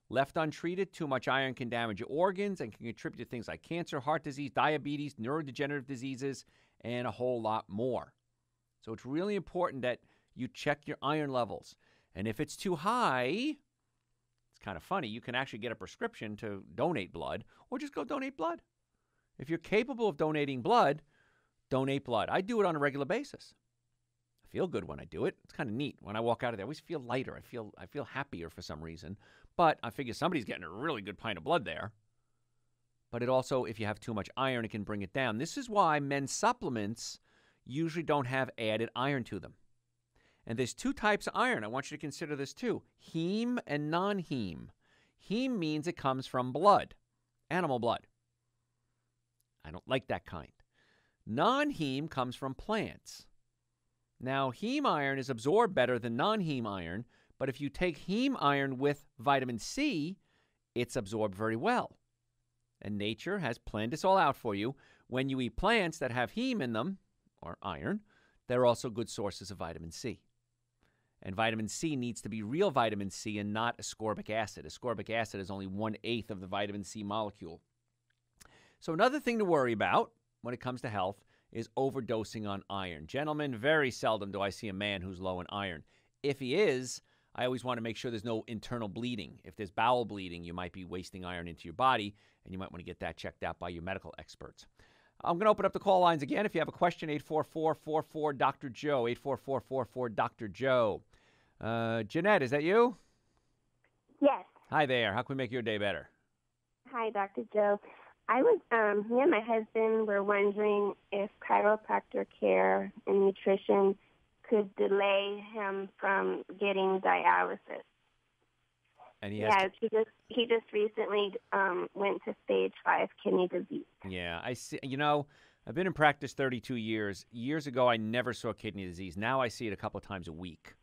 Left untreated, too much iron can damage your organs and can contribute to things like cancer, heart disease, diabetes, neurodegenerative diseases, and a whole lot more. So it's really important that you check your iron levels. And if it's too high, it's kind of funny, you can actually get a prescription to donate blood or just go donate blood. If you're capable of donating blood, donate blood. I do it on a regular basis. I feel good when I do it. It's kind of neat. When I walk out of there, I always feel lighter. I feel happier for some reason. But I figure somebody's getting a really good pint of blood there. But it also, if you have too much iron, it can bring it down. This is why men's supplements usually don't have added iron to them. And there's two types of iron. I want you to consider this too. Heme and non-heme. Heme means it comes from blood, animal blood. I don't like that kind. Non-heme comes from plants. Now, heme iron is absorbed better than non-heme iron, but if you take heme iron with vitamin C, it's absorbed very well. And nature has planned this all out for you. When you eat plants that have heme in them, or iron, they're also good sources of vitamin C. And vitamin C needs to be real vitamin C and not ascorbic acid. Ascorbic acid is only 1/8 of the vitamin C molecule. So another thing to worry about when it comes to health is overdosing on iron. Gentlemen, very seldom do I see a man who's low in iron. If he is, I always want to make sure there's no internal bleeding. If there's bowel bleeding, you might be wasting iron into your body, and you might want to get that checked out by your medical experts. I'm going to open up the call lines again. If you have a question, 844-44-DR-JOE, 844-44-DR-JOE. Jeanette, is that you? Yes. Hi there. How can we make your day better? Hi, Dr. Joe. Me and my husband were wondering if chiropractor care and nutrition could delay him from getting dialysis. And he just recently went to stage 5 kidney disease. Yeah, I see. You know, I've been in practice 32 years. Years ago, I never saw kidney disease. Now I see it a couple of times a week.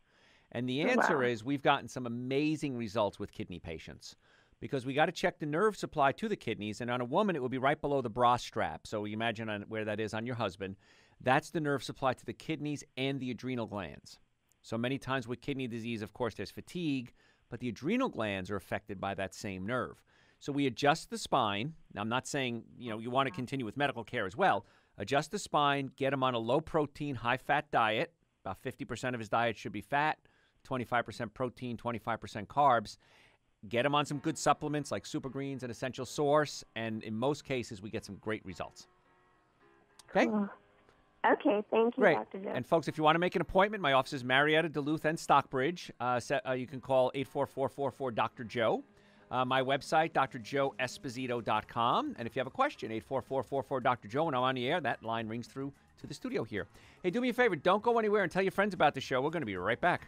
And the answer is we've gotten some amazing results with kidney patients because we got to check the nerve supply to the kidneys. And on a woman, it would be right below the bra strap. So you imagine where that is on your husband. That's the nerve supply to the kidneys and the adrenal glands. So many times with kidney disease, of course, there's fatigue, but the adrenal glands are affected by that same nerve. So we adjust the spine. Now, I'm not saying, you want to continue with medical care as well. Adjust the spine, get him on a low-protein, high-fat diet. About 50% of his diet should be fat, 25% protein, 25% carbs. Get him on some good supplements like Super Greens and Essential Source, and in most cases, we get some great results. Okay? Cool. Okay, thank you, Great. Dr. Joe. And folks, if you want to make an appointment, my office is Marietta, Duluth, and Stockbridge. You can call 844-44-Dr. Joe. My website, drjoeesposito.com. And if you have a question, 844-44-Dr. Joe, and I'm on the air, that line rings through to the studio here. Hey, do me a favor. Don't go anywhere and tell your friends about the show. We're going to be right back.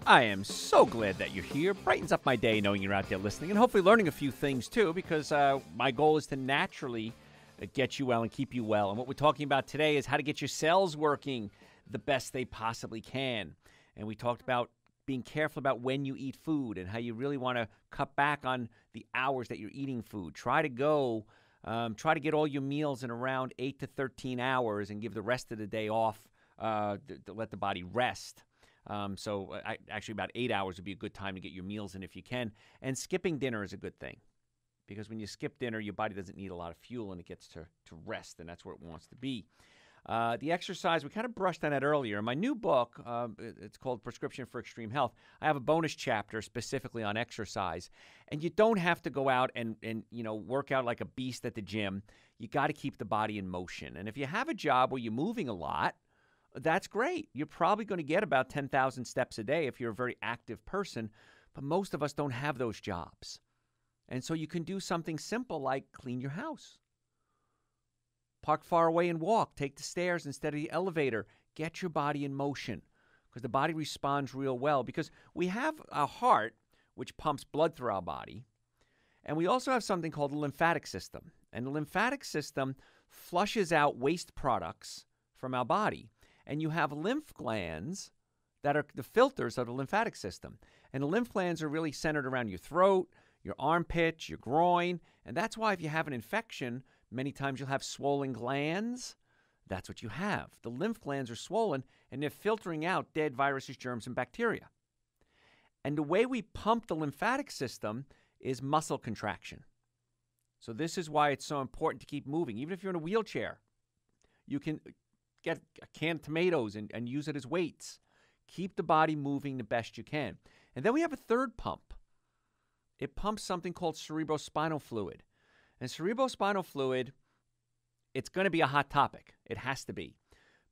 I am so glad that you're here. Brightens up my day knowing you're out there listening and hopefully learning a few things too, because my goal is to naturally get you well and keep you well. And what we're talking about today is how to get your cells working the best they possibly can. And we talked about being careful about when you eat food and how you really want to cut back on the hours that you're eating food. Try to get all your meals in around 8 to 13 hours and give the rest of the day off to let the body rest. Actually about 8 hours would be a good time to get your meals in if you can. And skipping dinner is a good thing because when you skip dinner, your body doesn't need a lot of fuel and it gets to rest, and that's where it wants to be. The exercise, we kind of brushed on that earlier. In my new book, it's called Prescription for Extreme Health. I have a bonus chapter specifically on exercise. And you don't have to go out and work out like a beast at the gym. You got to keep the body in motion. And if you have a job where you're moving a lot, that's great. You're probably going to get about 10,000 steps a day if you're a very active person, but most of us don't have those jobs. And so you can do something simple like clean your house. Park far away and walk. Take the stairs instead of the elevator. Get your body in motion because the body responds real well because we have a heart which pumps blood through our body, and we also have something called the lymphatic system. And the lymphatic system flushes out waste products from our body. And you have lymph glands that are the filters of the lymphatic system. And the lymph glands are really centered around your throat, your armpits, your groin. And that's why if you have an infection, many times you'll have swollen glands. That's what you have. The lymph glands are swollen, and they're filtering out dead viruses, germs, and bacteria. And the way we pump the lymphatic system is muscle contraction. So this is why it's so important to keep moving. Even if you're in a wheelchair, you can get a can of tomatoes and use it as weights. Keep the body moving the best you can. And then we have a third pump. It pumps something called cerebrospinal fluid. And cerebrospinal fluid, it's going to be a hot topic. It has to be.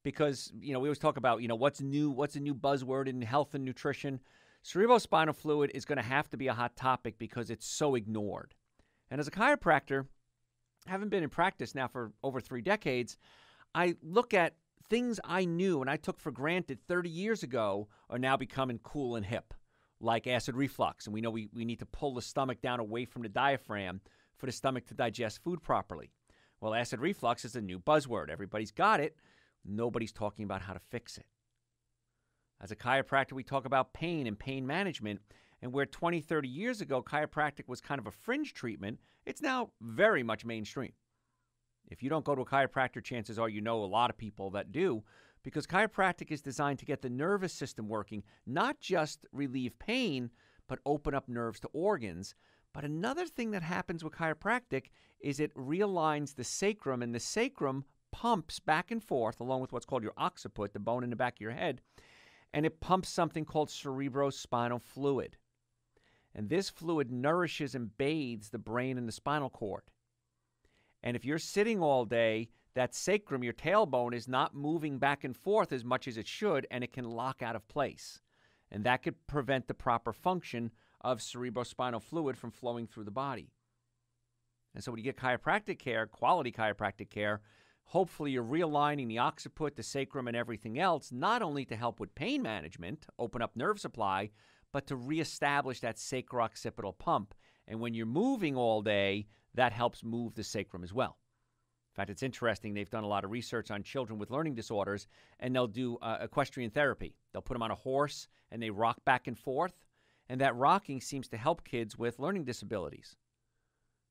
Because, we always talk about, what's new, what's a new buzzword in health and nutrition. Cerebrospinal fluid is going to have to be a hot topic because it's so ignored. And as a chiropractor, having been in practice now for over 3 decades, I look at things I knew and I took for granted 30 years ago are now becoming cool and hip, like acid reflux. And we know we need to pull the stomach down away from the diaphragm for the stomach to digest food properly. Well, acid reflux is a new buzzword. Everybody's got it. Nobody's talking about how to fix it. As a chiropractor, we talk about pain and pain management. And where 20, 30 years ago, chiropractic was kind of a fringe treatment, it's now very much mainstream. If you don't go to a chiropractor, chances are you know a lot of people that do, because chiropractic is designed to get the nervous system working, not just relieve pain, but open up nerves to organs. But another thing that happens with chiropractic is it realigns the sacrum, and the sacrum pumps back and forth along with what's called your occiput, the bone in the back of your head, and it pumps something called cerebrospinal fluid. And this fluid nourishes and bathes the brain and the spinal cord. And if you're sitting all day, that sacrum, your tailbone, is not moving back and forth as much as it should, and it can lock out of place. And that could prevent the proper function of cerebrospinal fluid from flowing through the body. And so when you get chiropractic care, quality chiropractic care, hopefully you're realigning the occiput, the sacrum, and everything else, not only to help with pain management, open up nerve supply, but to reestablish that sacro-occipital pump. And when you're moving all day, that helps move the sacrum as well. In fact, it's interesting. They've done a lot of research on children with learning disorders, and they'll do equestrian therapy. They'll put them on a horse, and they rock back and forth, and that rocking seems to help kids with learning disabilities.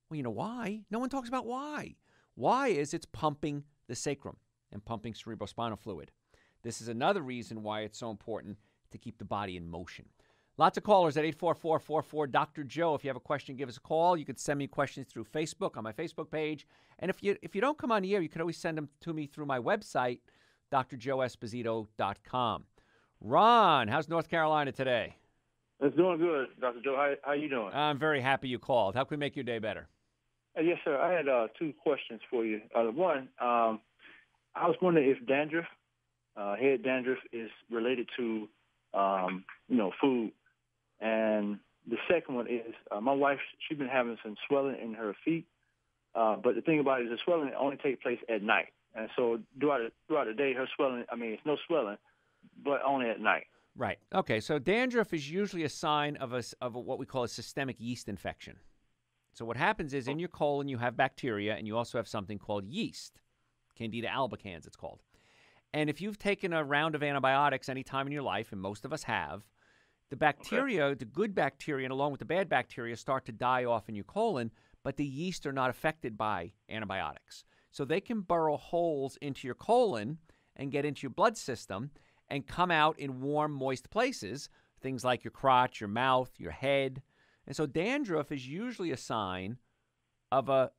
Well, you know why? No one talks about why. Why is it's pumping the sacrum and pumping cerebrospinal fluid. This is another reason why it's so important to keep the body in motion. Lots of callers at 844-44 Joe. If you have a question, give us a call. You could send me questions through Facebook on my Facebook page. And if you don't come on the air, you can always send them to me through my website, drjoeesposito.com. Ron, how's North Carolina today? It's doing good, Dr. Joe. How you doing? I'm very happy you called. How can we make your day better? Yes, sir. I had two questions for you. One, I was wondering if dandruff, head dandruff, is related to, food. And the second one is my wife, she's been having some swelling in her feet. But the thing about it is the swelling only takes place at night. And so throughout the day, her swelling, it's no swelling, but only at night. Right. Okay, so dandruff is usually a sign of what we call a systemic yeast infection. So what happens is in your colon you have bacteria, and you also have something called yeast, Candida albicans it's called. And if you've taken a round of antibiotics any time in your life, and most of us have, the bacteria, the good bacteria, and along with the bad bacteria, start to die off in your colon, but the yeast are not affected by antibiotics. So they can burrow holes into your colon and get into your blood system and come out in warm, moist places, things like your crotch, your mouth, your head. And so dandruff is usually a sign of a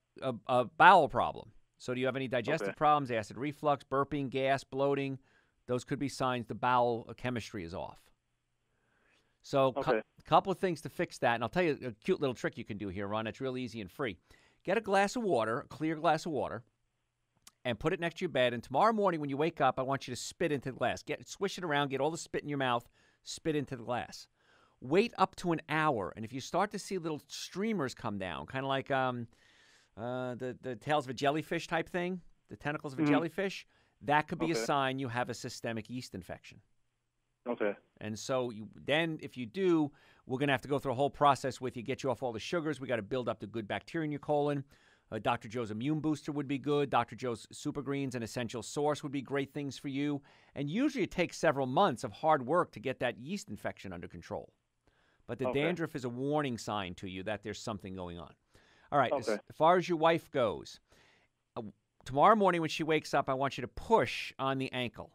bowel problem. So do you have any digestive problems, acid reflux, burping, gas, bloating? Those could be signs the bowel chemistry is off. So a couple of things to fix that. And I'll tell you a cute little trick you can do here, Ron. It's real easy and free. Get a glass of water, a clear glass of water, and put it next to your bed. And tomorrow morning when you wake up, I want you to spit into the glass. Swish it around, get all the spit in your mouth, spit into the glass. Wait up to an hour. And if you start to see little streamers come down, kind of like the tails of a jellyfish type thing, the tentacles of a jellyfish, that could be a sign you have a systemic yeast infection. Okay. And so then if you do, we're going to have to go through a whole process with you, get you off all the sugars. We got to build up the good bacteria in your colon. Dr. Joe's Immune Booster would be good. Dr. Joe's Super Greens and Essential Source would be great things for you. And usually it takes several months of hard work to get that yeast infection under control. But the dandruff is a warning sign to you that there's something going on. All right, as far as your wife goes, tomorrow morning when she wakes up, I want you to push on the ankle.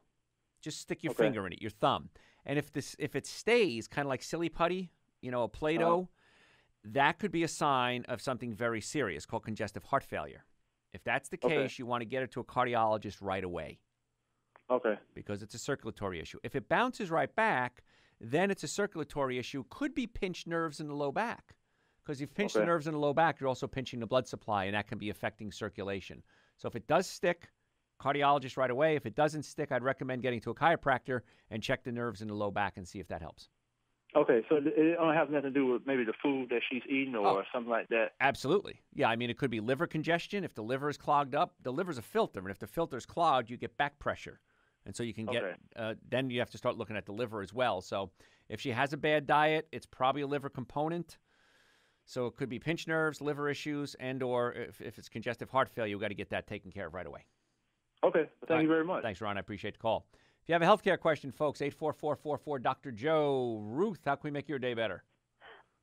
Just stick your finger in it, your thumb. And if it stays kind of like silly putty, a Play-Doh, that could be a sign of something very serious called congestive heart failure. If that's the case, you want to get her to a cardiologist right away. Okay. Because it's a circulatory issue. If it bounces right back, then it's a circulatory issue. Could be pinched nerves in the low back. Because if you've pinched the nerves in the low back, you're also pinching the blood supply, and that can be affecting circulation. So if it does stick, cardiologist right away. If it doesn't stick, I'd recommend getting to a chiropractor and check the nerves in the low back and see if that helps. Okay, so it don't have nothing to do with maybe the food that she's eating or something like that? Absolutely. Yeah, it could be liver congestion. If the liver is clogged up, the liver's a filter, and if the filter's clogged, you get back pressure. And so you can get, then you have to start looking at the liver as well. So if she has a bad diet, it's probably a liver component. So it could be pinched nerves, liver issues, and or if it's congestive heart failure, you've got to get that taken care of right away. Okay. Thank you very much. Thanks, Ron. I appreciate the call. If you have a healthcare question, folks, 844-44 Dr. Joe. Ruth, how can we make your day better?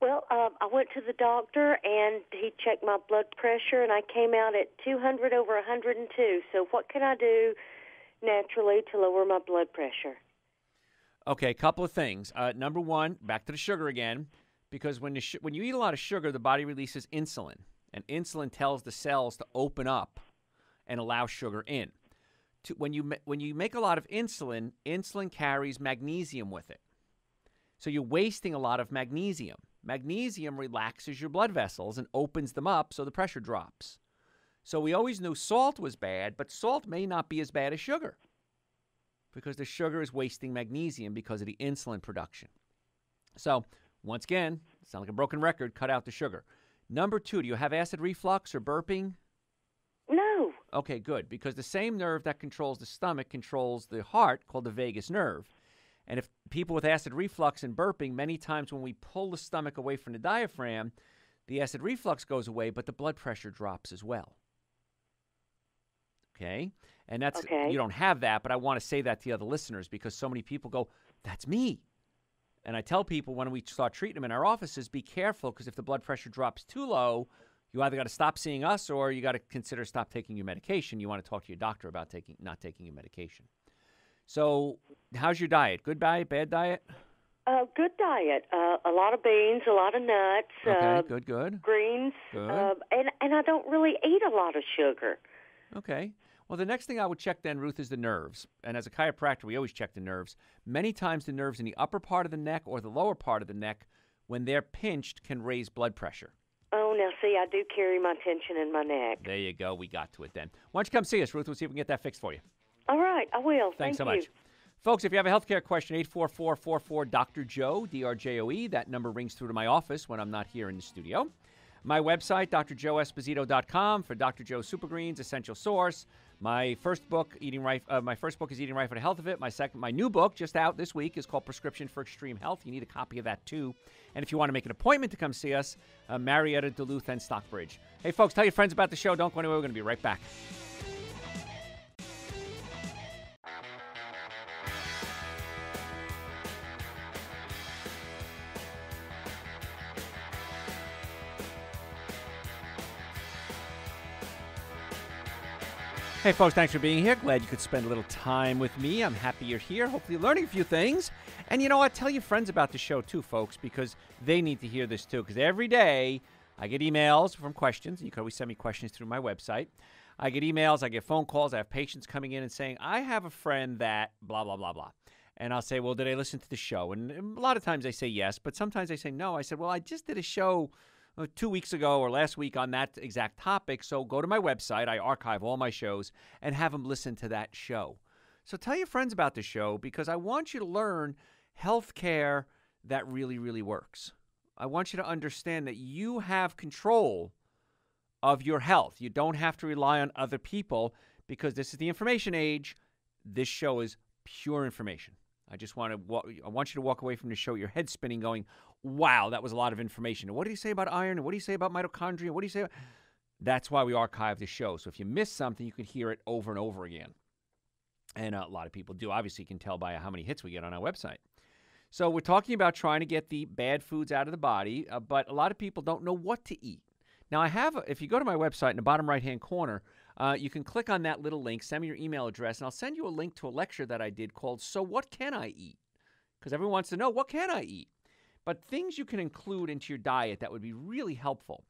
Well, I went to the doctor, and he checked my blood pressure, and I came out at 200 over 102. So what can I do naturally to lower my blood pressure? Okay, a couple of things. Number one, back to the sugar again, because when you eat a lot of sugar, the body releases insulin, and insulin tells the cells to open up and allow sugar in. When you make a lot of insulin, insulin carries magnesium with it. So you're wasting a lot of magnesium. Magnesium relaxes your blood vessels and opens them up so the pressure drops. So we always knew salt was bad, but salt may not be as bad as sugar because the sugar is wasting magnesium because of the insulin production. So once again, sound like a broken record, cut out the sugar. Number two, do you have acid reflux or burping? No. Okay, good. Because the same nerve that controls the stomach controls the heart, called the vagus nerve. And if people with acid reflux and burping, many times when we pull the stomach away from the diaphragm, the acid reflux goes away, but the blood pressure drops as well. Okay? And that's, you don't have that, but I want to say that to the other listeners because so many people go, that's me. And I tell people when we start treating them in our offices, be careful because if the blood pressure drops too low, you either got to stop seeing us or you got to consider stop taking your medication. You want to talk to your doctor about not taking your medication. So how's your diet? Good diet, bad diet? Good diet. A lot of beans, a lot of nuts. Okay, good. Greens. Good. And I don't really eat a lot of sugar. Okay. Well, the next thing I would check then, Ruth, is the nerves. And as a chiropractor, we always check the nerves. Many times the nerves in the upper part of the neck or the lower part of the neck, when they're pinched, can raise blood pressure. Oh, now, see, I do carry my tension in my neck. There you go. We got to it then. Why don't you come see us, Ruth? We'll see if we can get that fixed for you. All right, I will. Thanks so you. much. Folks, if you have a healthcare question, 844-44-DR-JOE, D-R-J-O-E. That number rings through to my office when I'm not here in the studio. My website, drjoeesposito.com, for Dr. Joe Super Greens, Essential Source. My first book, is Eating Right for the Health of It. My new book, just out this week, is called Prescription for Extreme Health. You need a copy of that, too. And if you want to make an appointment to come see us, Marietta, Duluth, and Stockbridge. Hey, folks, tell your friends about the show. Don't go anywhere. We're going to be right back. Hey, folks, thanks for being here. Glad you could spend a little time with me. I'm happy you're here. Hopefully you're learning a few things. And you know what? Tell your friends about the show, too, folks, because they need to hear this, too. Because every day I get emails from questions. You can always send me questions through my website. I get emails. I get phone calls. I have patients coming in and saying, I have a friend that blah, blah, blah, blah. And I'll say, well, did they listen to the show? And a lot of times they say yes, but sometimes they say no. I said, well, I just did a show 2 weeks ago or last week on that exact topic. So go to my website. I archive all my shows and have them listen to that show. So tell your friends about the show because I want you to learn health care that really, really works. I want you to understand that you have control of your health. You don't have to rely on other people because this is the information age. This show is pure information. I want you to walk away from the show, your head spinning, going, wow, that was a lot of information. And what do you say about iron? And what do you say about mitochondria? What do you say? That's why we archive the show. So if you miss something, you can hear it over and over again. And a lot of people do. Obviously, you can tell by how many hits we get on our website. So we're talking about trying to get the bad foods out of the body, but a lot of people don't know what to eat. Now, if you go to my website in the bottom right-hand corner, you can click on that little link, send me your email address, and I'll send you a link to a lecture that I did called So What Can I Eat? Because everyone wants to know, what can I eat? But things you can include into your diet that would be really helpful.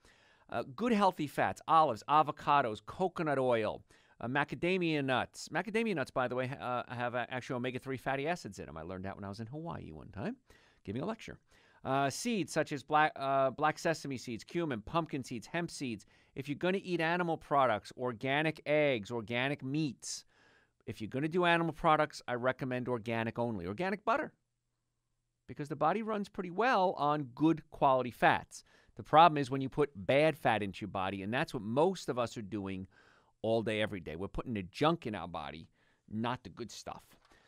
Good healthy fats, olives, avocados, coconut oil, macadamia nuts. Macadamia nuts, by the way, have actually omega-3 fatty acids in them. I learned that when I was in Hawaii one time, giving a lecture. Seeds such as black sesame seeds, cumin, pumpkin seeds, hemp seeds. If you're going to eat animal products, organic eggs, organic meats. If you're going to do animal products, I recommend organic only. Organic butter. Because the body runs pretty well on good quality fats. The problem is when you put bad fat into your body, and that's what most of us are doing all day, every day. We're putting the junk in our body, not the good stuff.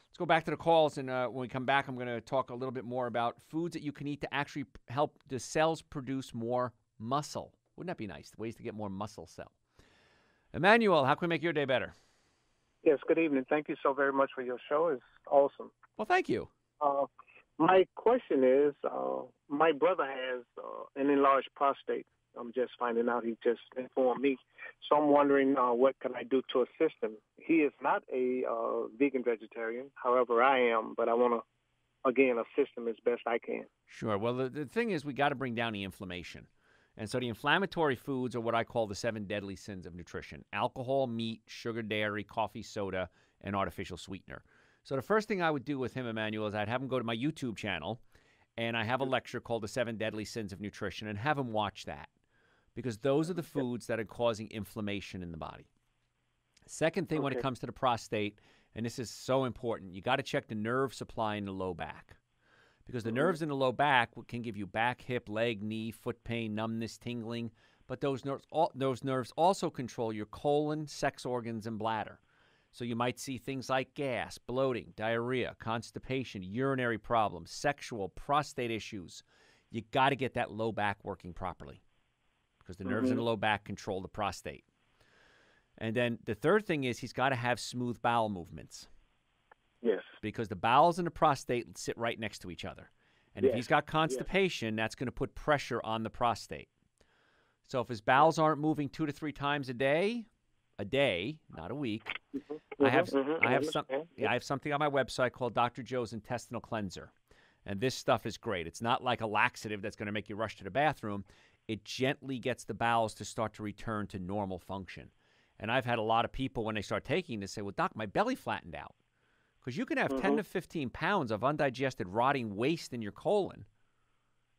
Let's go back to the calls, and when we come back, I'm going to talk a little bit more about foods that you can eat to actually help the cells produce more muscle. Wouldn't that be nice? Ways to get more muscle cell. Emmanuel, how can we make your day better? Yes, good evening. Thank you so very much for your show. It's awesome. Well, thank you. My question is, my brother has an enlarged prostate. I'm just finding out. He just informed me. So I'm wondering what can I do to assist him. He is not a vegan vegetarian. However, I am, but I want to, again, assist him as best I can. Sure. Well, the thing is we got to bring down the inflammation. And so the inflammatory foods are what I call the 7 deadly sins of nutrition: alcohol, meat, sugar, dairy, coffee, soda, and artificial sweetener. So the first thing I would do with him, Emmanuel, is I'd have him go to my YouTube channel, and I have a lecture called The 7 Deadly Sins of Nutrition, and have him watch that. Because those are the foods that are causing inflammation in the body. Second thing when it comes to the prostate, and this is so important, you got to check the nerve supply in the low back. Because the nerves in the low back can give you back, hip, leg, knee, foot pain, numbness, tingling. but those nerves also control your colon, sex organs, and bladder. So you might see things like gas, bloating, diarrhea, constipation, urinary problems, sexual, prostate issues. You got to get that low back working properly because the nerves in the low back control the prostate. And then the third thing is he's got to have smooth bowel movements. Yes. Because the bowels and the prostate sit right next to each other. And if he's got constipation, that's going to put pressure on the prostate. So if his bowels aren't moving 2 to 3 times a day, not a week, I have something on my website called Dr. Joe's Intestinal Cleanser. And this stuff is great. It's not like a laxative that's going to make you rush to the bathroom. It gently gets the bowels to start to return to normal function. And I've had a lot of people when they start taking this say, well, Doc, my belly flattened out. Because you can have 10 to 15 pounds of undigested rotting waste in your colon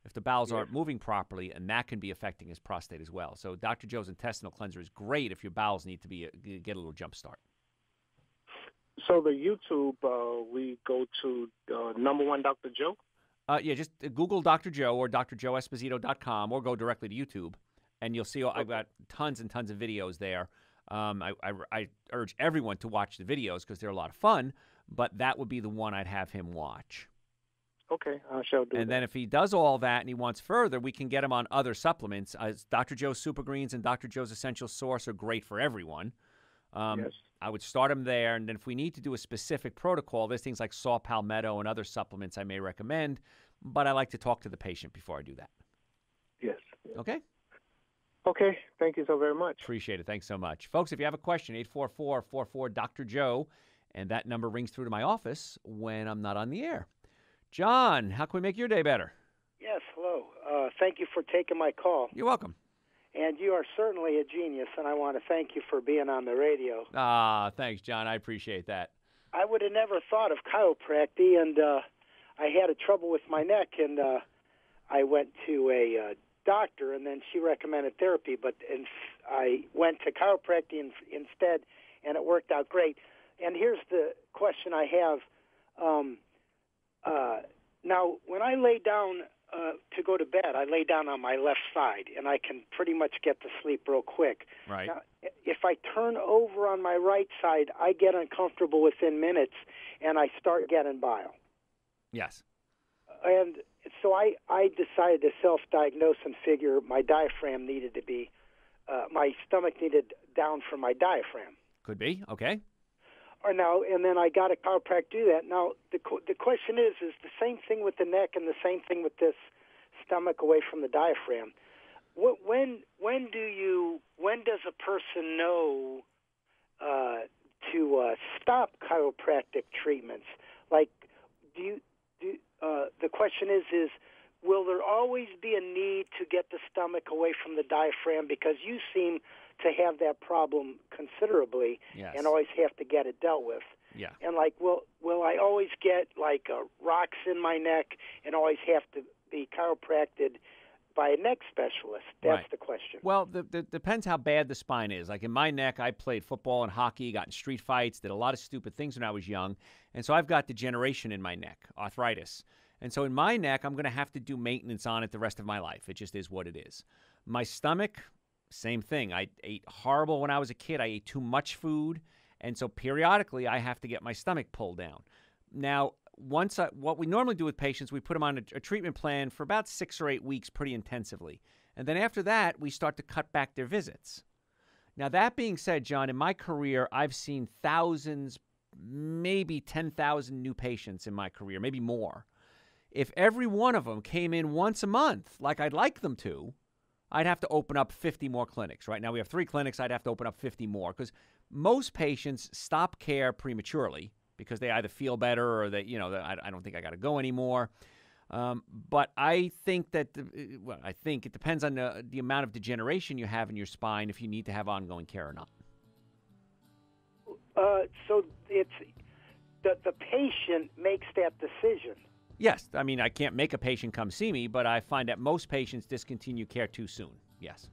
if the bowels aren't moving properly, and that can be affecting his prostate as well. So Dr. Joe's Intestinal Cleanser is great if your bowels need to get a little jump start. So the YouTube, we go to number one Dr. Joe? Just Google Dr. Joe or drjoeesposito.com or go directly to YouTube, and you'll see I've got tons and tons of videos there. I urge everyone to watch the videos because they're a lot of fun, but that would be the one I'd have him watch. Okay, I shall do that. And then if he does all that and he wants further, we can get him on other supplements. Dr. Joe's Super Greens and Dr. Joe's Essential Source are great for everyone. Yes. I would start him there, and then if we need to do a specific protocol, there's things like saw palmetto and other supplements I may recommend, but I like to talk to the patient before I do that. Yes. Okay? Okay, thank you so very much. Appreciate it. Thanks so much. Folks, if you have a question, 844-44-Dr. Joe, and that number rings through to my office when I'm not on the air. John, how can we make your day better? Yes, hello. Thank you for taking my call. You're welcome. And you are certainly a genius, and I want to thank you for being on the radio. Thanks, John. I appreciate that. I would have never thought of chiropractic, and I had a trouble with my neck, and I went to a doctor, and then she recommended therapy, but I went to chiropractic instead, and it worked out great. And here's the question I have. Now, when I lay down to go to bed, I lay down on my left side, and I can pretty much get to sleep real quick. Right. Now, if I turn over on my right side, I get uncomfortable within minutes, and I start getting bile. Yes. And so I decided to self-diagnose and figure my diaphragm needed to be, my stomach needed down from my diaphragm. Could be. Okay. And then I got a chiropractor to do that. Now, the question is the same thing with the neck and the same thing with this stomach away from the diaphragm. When does a person know to stop chiropractic treatments? Like, the question is will there always be a need to get the stomach away from the diaphragm, because you seem to have that problem considerably, yes, and always have to get it dealt with. Yeah. And like, will I always get like rocks in my neck and always have to be chiropracted by a neck specialist? That's right. The question. Well, depends how bad the spine is. Like in my neck, I played football and hockey, got in street fights, did a lot of stupid things when I was young, and so I've got degeneration in my neck, arthritis. And so in my neck, I'm going to have to do maintenance on it the rest of my life. It just is what it is. My stomach, same thing. I ate horrible when I was a kid. I ate too much food, and so periodically I have to get my stomach pulled down. Now, what we normally do with patients, we put them on a treatment plan for about 6 or 8 weeks pretty intensively. And then after that, we start to cut back their visits. Now, that being said, John, in my career, I've seen thousands, maybe 10,000 new patients in my career, maybe more. If every one of them came in once a month, like I'd like them to, I'd have to open up 50 more clinics. Right now we have 3 clinics. I'd have to open up 50 more because most patients stop care prematurely because they either feel better or they, I don't think I got to go anymore. But I think that, I think it depends on the amount of degeneration you have in your spine if you need to have ongoing care or not. So it's the patient makes that decision. Yes. I mean, I can't make a patient come see me, but I find that most patients discontinue care too soon. Yes.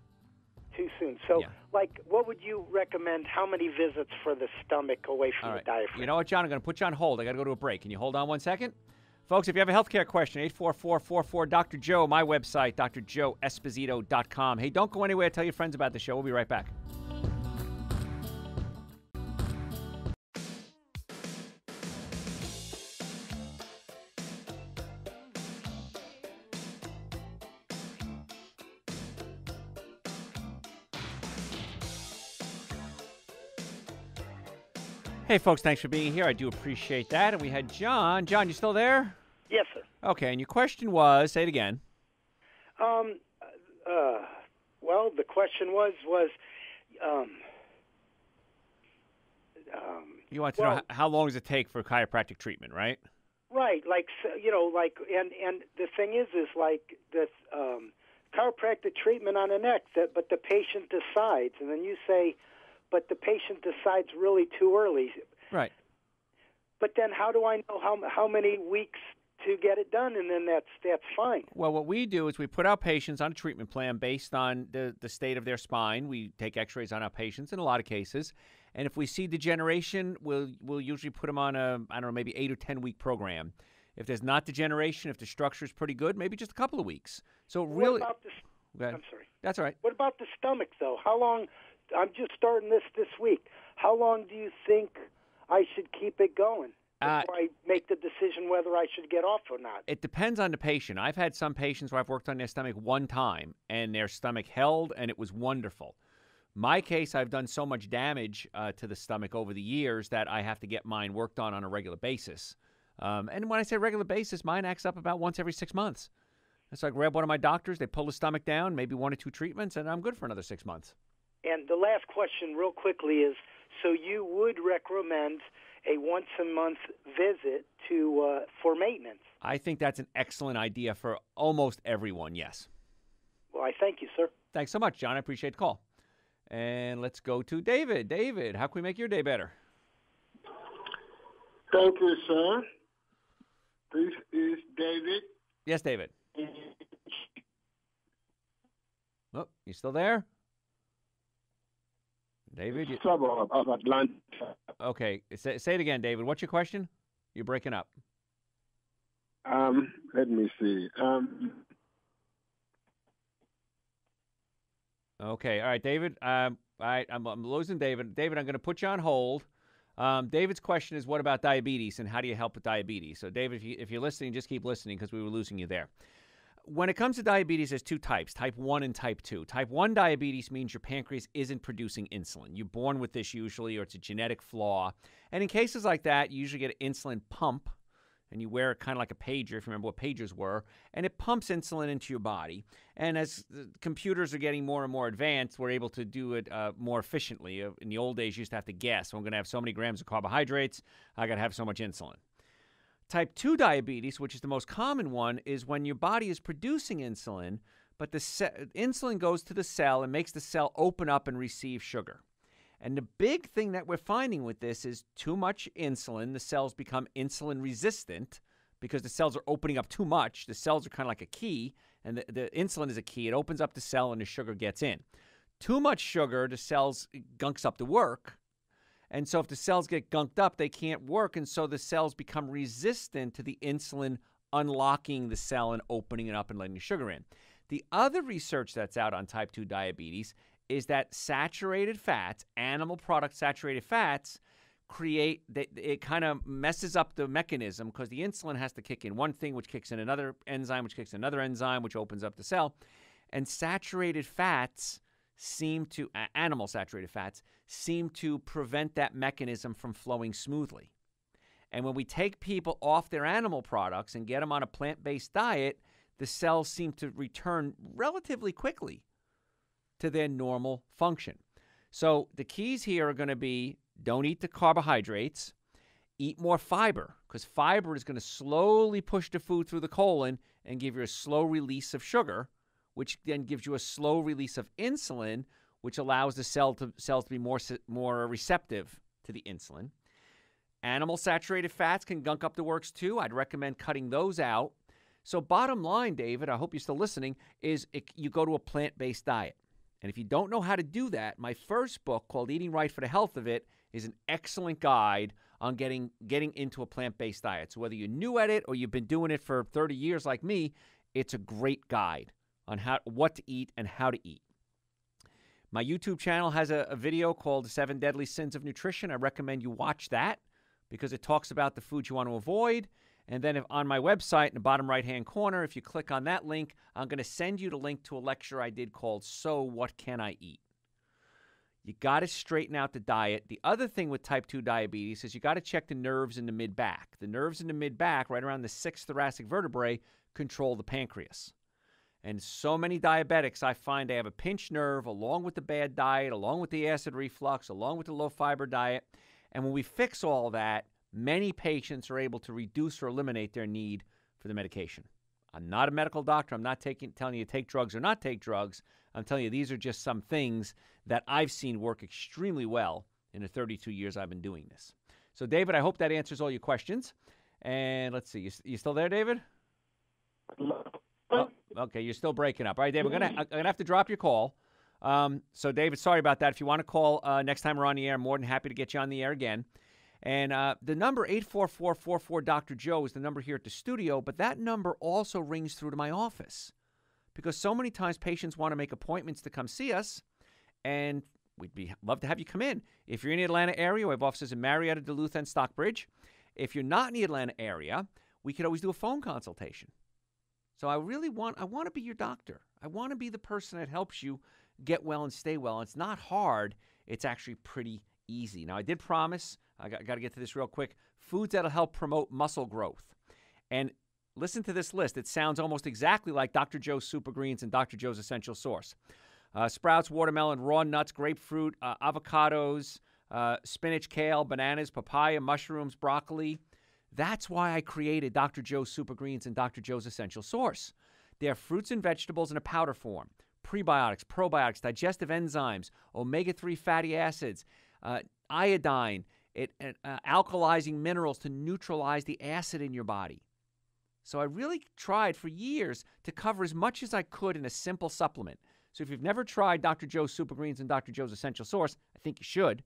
Too soon. So, like, what would you recommend? How many visits for the stomach away from the diaphragm? You know what, John? I'm going to put you on hold. I got to go to a break. Can you hold on 1 second? Folks, if you have a healthcare question, 844-44-Dr. Joe, my website, drjoeesposito.com. Hey, don't go anywhere. Tell your friends about the show. We'll be right back. Hey, folks, thanks for being here. I do appreciate that. And we had John. John, you still there? Yes, sir. Okay, and your question was, say it again. Well, the question was, you want to know how long does it take for chiropractic treatment, right? right, like, and the thing is like this chiropractic treatment on the neck, but the patient decides, and then you say, but the patient decides really too early. Right. But then how do I know how many weeks to get it done, and then that's fine? Well, what we do is we put our patients on a treatment plan based on the state of their spine. We take x-rays on our patients in a lot of cases. And if we see degeneration, we'll usually put them on maybe 8 or 10 week program. If there's not degeneration, if the structure is pretty good, maybe just a couple of weeks. So really, what about I'm sorry. That's all right. What about the stomach, though? How long? I'm just starting this week. How long do you think I should keep it going before I make the decision whether I should get off or not? It depends on the patient. I've had some patients where I've worked on their stomach one time, and their stomach held, and it was wonderful. My case, I've done so much damage to the stomach over the years that I have to get mine worked on a regular basis. And when I say regular basis, mine acts up about once every 6 months. So I grab one of my doctors, they pull the stomach down, maybe 1 or 2 treatments, and I'm good for another 6 months. And the last question real quickly is, so you would recommend a once-a-month visit for maintenance? I think that's an excellent idea for almost everyone, yes. Well, I thank you, sir. Thanks so much, John. I appreciate the call. And let's go to David. David, how can we make your day better? Thank you, sir. This is David. Yes, David. Oh, you still there? David? Suburb of Atlanta. Okay. Say it again, David. What's your question? You're breaking up. Let me see. Okay. All right, David. All right, I'm losing David. David, I'm going to put you on hold. David's question is, what about diabetes, and how do you help with diabetes? So, David, if you're listening, just keep listening because we were losing you there. When it comes to diabetes, there's 2 types, type 1 and type 2. Type 1 diabetes means your pancreas isn't producing insulin. You're born with this usually, or it's a genetic flaw. And in cases like that, you usually get an insulin pump, and you wear it kind of like a pager, if you remember what pagers were, and it pumps insulin into your body. And as the computers are getting more and more advanced, we're able to do it more efficiently. In the old days, you used to have to guess. So I'm going to have so many grams of carbohydrates. I got to have so much insulin. Type 2 diabetes, which is the most common one, is when your body is producing insulin, but the insulin goes to the cell and makes the cell open up and receive sugar. And the big thing that we're finding with this is too much insulin. The cells become insulin resistant because the cells are opening up too much. The cells are kind of like a key, and the insulin is a key. It opens up the cell and the sugar gets in. Too much sugar, the cells gunks up the work. And so if the cells get gunked up, they can't work, and so the cells become resistant to the insulin unlocking the cell and opening it up and letting the sugar in. The other research that's out on type 2 diabetes is that saturated fats, animal product saturated fats, it kind of messes up the mechanism because the insulin has to kick in one thing, which kicks in another enzyme, which kicks in another enzyme, which opens up the cell. And saturated fats animal saturated fats seem to prevent that mechanism from flowing smoothly. And when we take people off their animal products and get them on a plant-based diet, the cells seem to return relatively quickly to their normal function. So the keys here are going to be, don't eat the carbohydrates, eat more fiber, because fiber is going to slowly push the food through the colon and give you a slow release of sugar, which then gives you a slow release of insulin, which allows the cells to be more receptive to the insulin. Animal saturated fats can gunk up the works too. I'd recommend cutting those out. So bottom line, David, I hope you're still listening, is you go to a plant-based diet. And if you don't know how to do that, my first book called Eating Right for the Health of It is an excellent guide on getting into a plant-based diet. So whether you're new at it or you've been doing it for 30 years like me, it's a great guide on what to eat and how to eat. My YouTube channel has a video called The 7 Deadly Sins of Nutrition. I recommend you watch that because it talks about the foods you want to avoid. And then on my website, in the bottom right-hand corner, if you click on that link, I'm going to send you the link to a lecture I did called So What Can I Eat? You got to straighten out the diet. The other thing with type 2 diabetes is you got to check the nerves in the mid-back. The nerves in the mid-back, right around the 6th thoracic vertebrae, control the pancreas. And so many diabetics, I find they have a pinched nerve along with the bad diet, along with the acid reflux, along with the low-fiber diet. And when we fix all that, many patients are able to reduce or eliminate their need for the medication. I'm not a medical doctor. I'm not telling you to take drugs or not take drugs. I'm telling you these are just some things that I've seen work extremely well in the 32 years I've been doing this. So, David, I hope that answers all your questions. And let's see. You still there, David? Oh, okay, you're still breaking up. All right, Dave, I'm gonna have to drop your call. So, David, sorry about that. If you want to call next time we're on the air, I'm more than happy to get you on the air again. And the number 844-44-Dr. is the number here at the studio, but that number also rings through to my office because so many times patients want to make appointments to come see us, and we'd love to have you come in. If you're in the Atlanta area, we have offices in Marietta, Duluth, and Stockbridge. If you're not in the Atlanta area, we could always do a phone consultation. So I want to be your doctor. I want to be the person that helps you get well and stay well. It's not hard. It's actually pretty easy. Now, I did promise, I got to get to this real quick, foods that'll help promote muscle growth. And listen to this list. It sounds almost exactly like Dr. Joe's Super Greens and Dr. Joe's Essential Source. Sprouts, watermelon, raw nuts, grapefruit, avocados, spinach, kale, bananas, papaya, mushrooms, broccoli. That's why I created Dr. Joe's Super Greens and Dr. Joe's Essential Source. They're fruits and vegetables in a powder form, prebiotics, probiotics, digestive enzymes, omega-3 fatty acids, iodine, alkalizing minerals to neutralize the acid in your body. So I really tried for years to cover as much as I could in a simple supplement. So if you've never tried Dr. Joe's Super Greens and Dr. Joe's Essential Source, I think you should.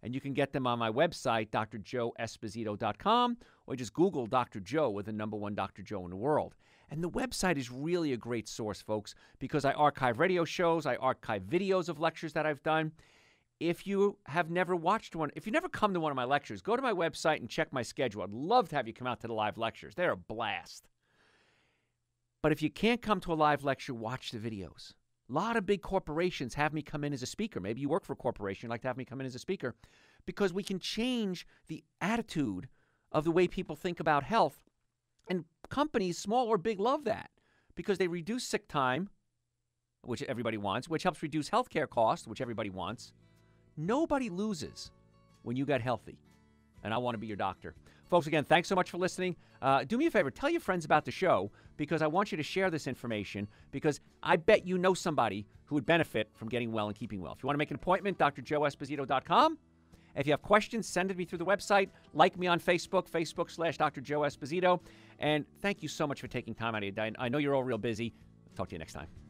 And you can get them on my website, drjoeesposito.com, or just Google Dr. Joe with the #1 Dr. Joe in the world. And the website is really a great source, folks, because I archive radio shows, I archive videos of lectures that I've done. If you have never watched one, if you never come to one of my lectures, go to my website and check my schedule. I'd love to have you come out to the live lectures. They're a blast. But if you can't come to a live lecture, watch the videos. A lot of big corporations have me come in as a speaker. Maybe you work for a corporation, you'd like to have me come in as a speaker, because we can change the attitude of the way people think about health. And companies, small or big, love that because they reduce sick time, which everybody wants, which helps reduce healthcare costs, which everybody wants. Nobody loses when you get healthy, and I want to be your doctor. Folks, again, thanks so much for listening. Do me a favor, tell your friends about the show because I want you to share this information because I bet you know somebody who would benefit from getting well and keeping well. If you want to make an appointment, drjoeesposito.com. If you have questions, send it to me through the website. Like me on Facebook, Facebook.com/Dr. Joe Esposito. And thank you so much for taking time out of your day. I know you're all real busy. Talk to you next time.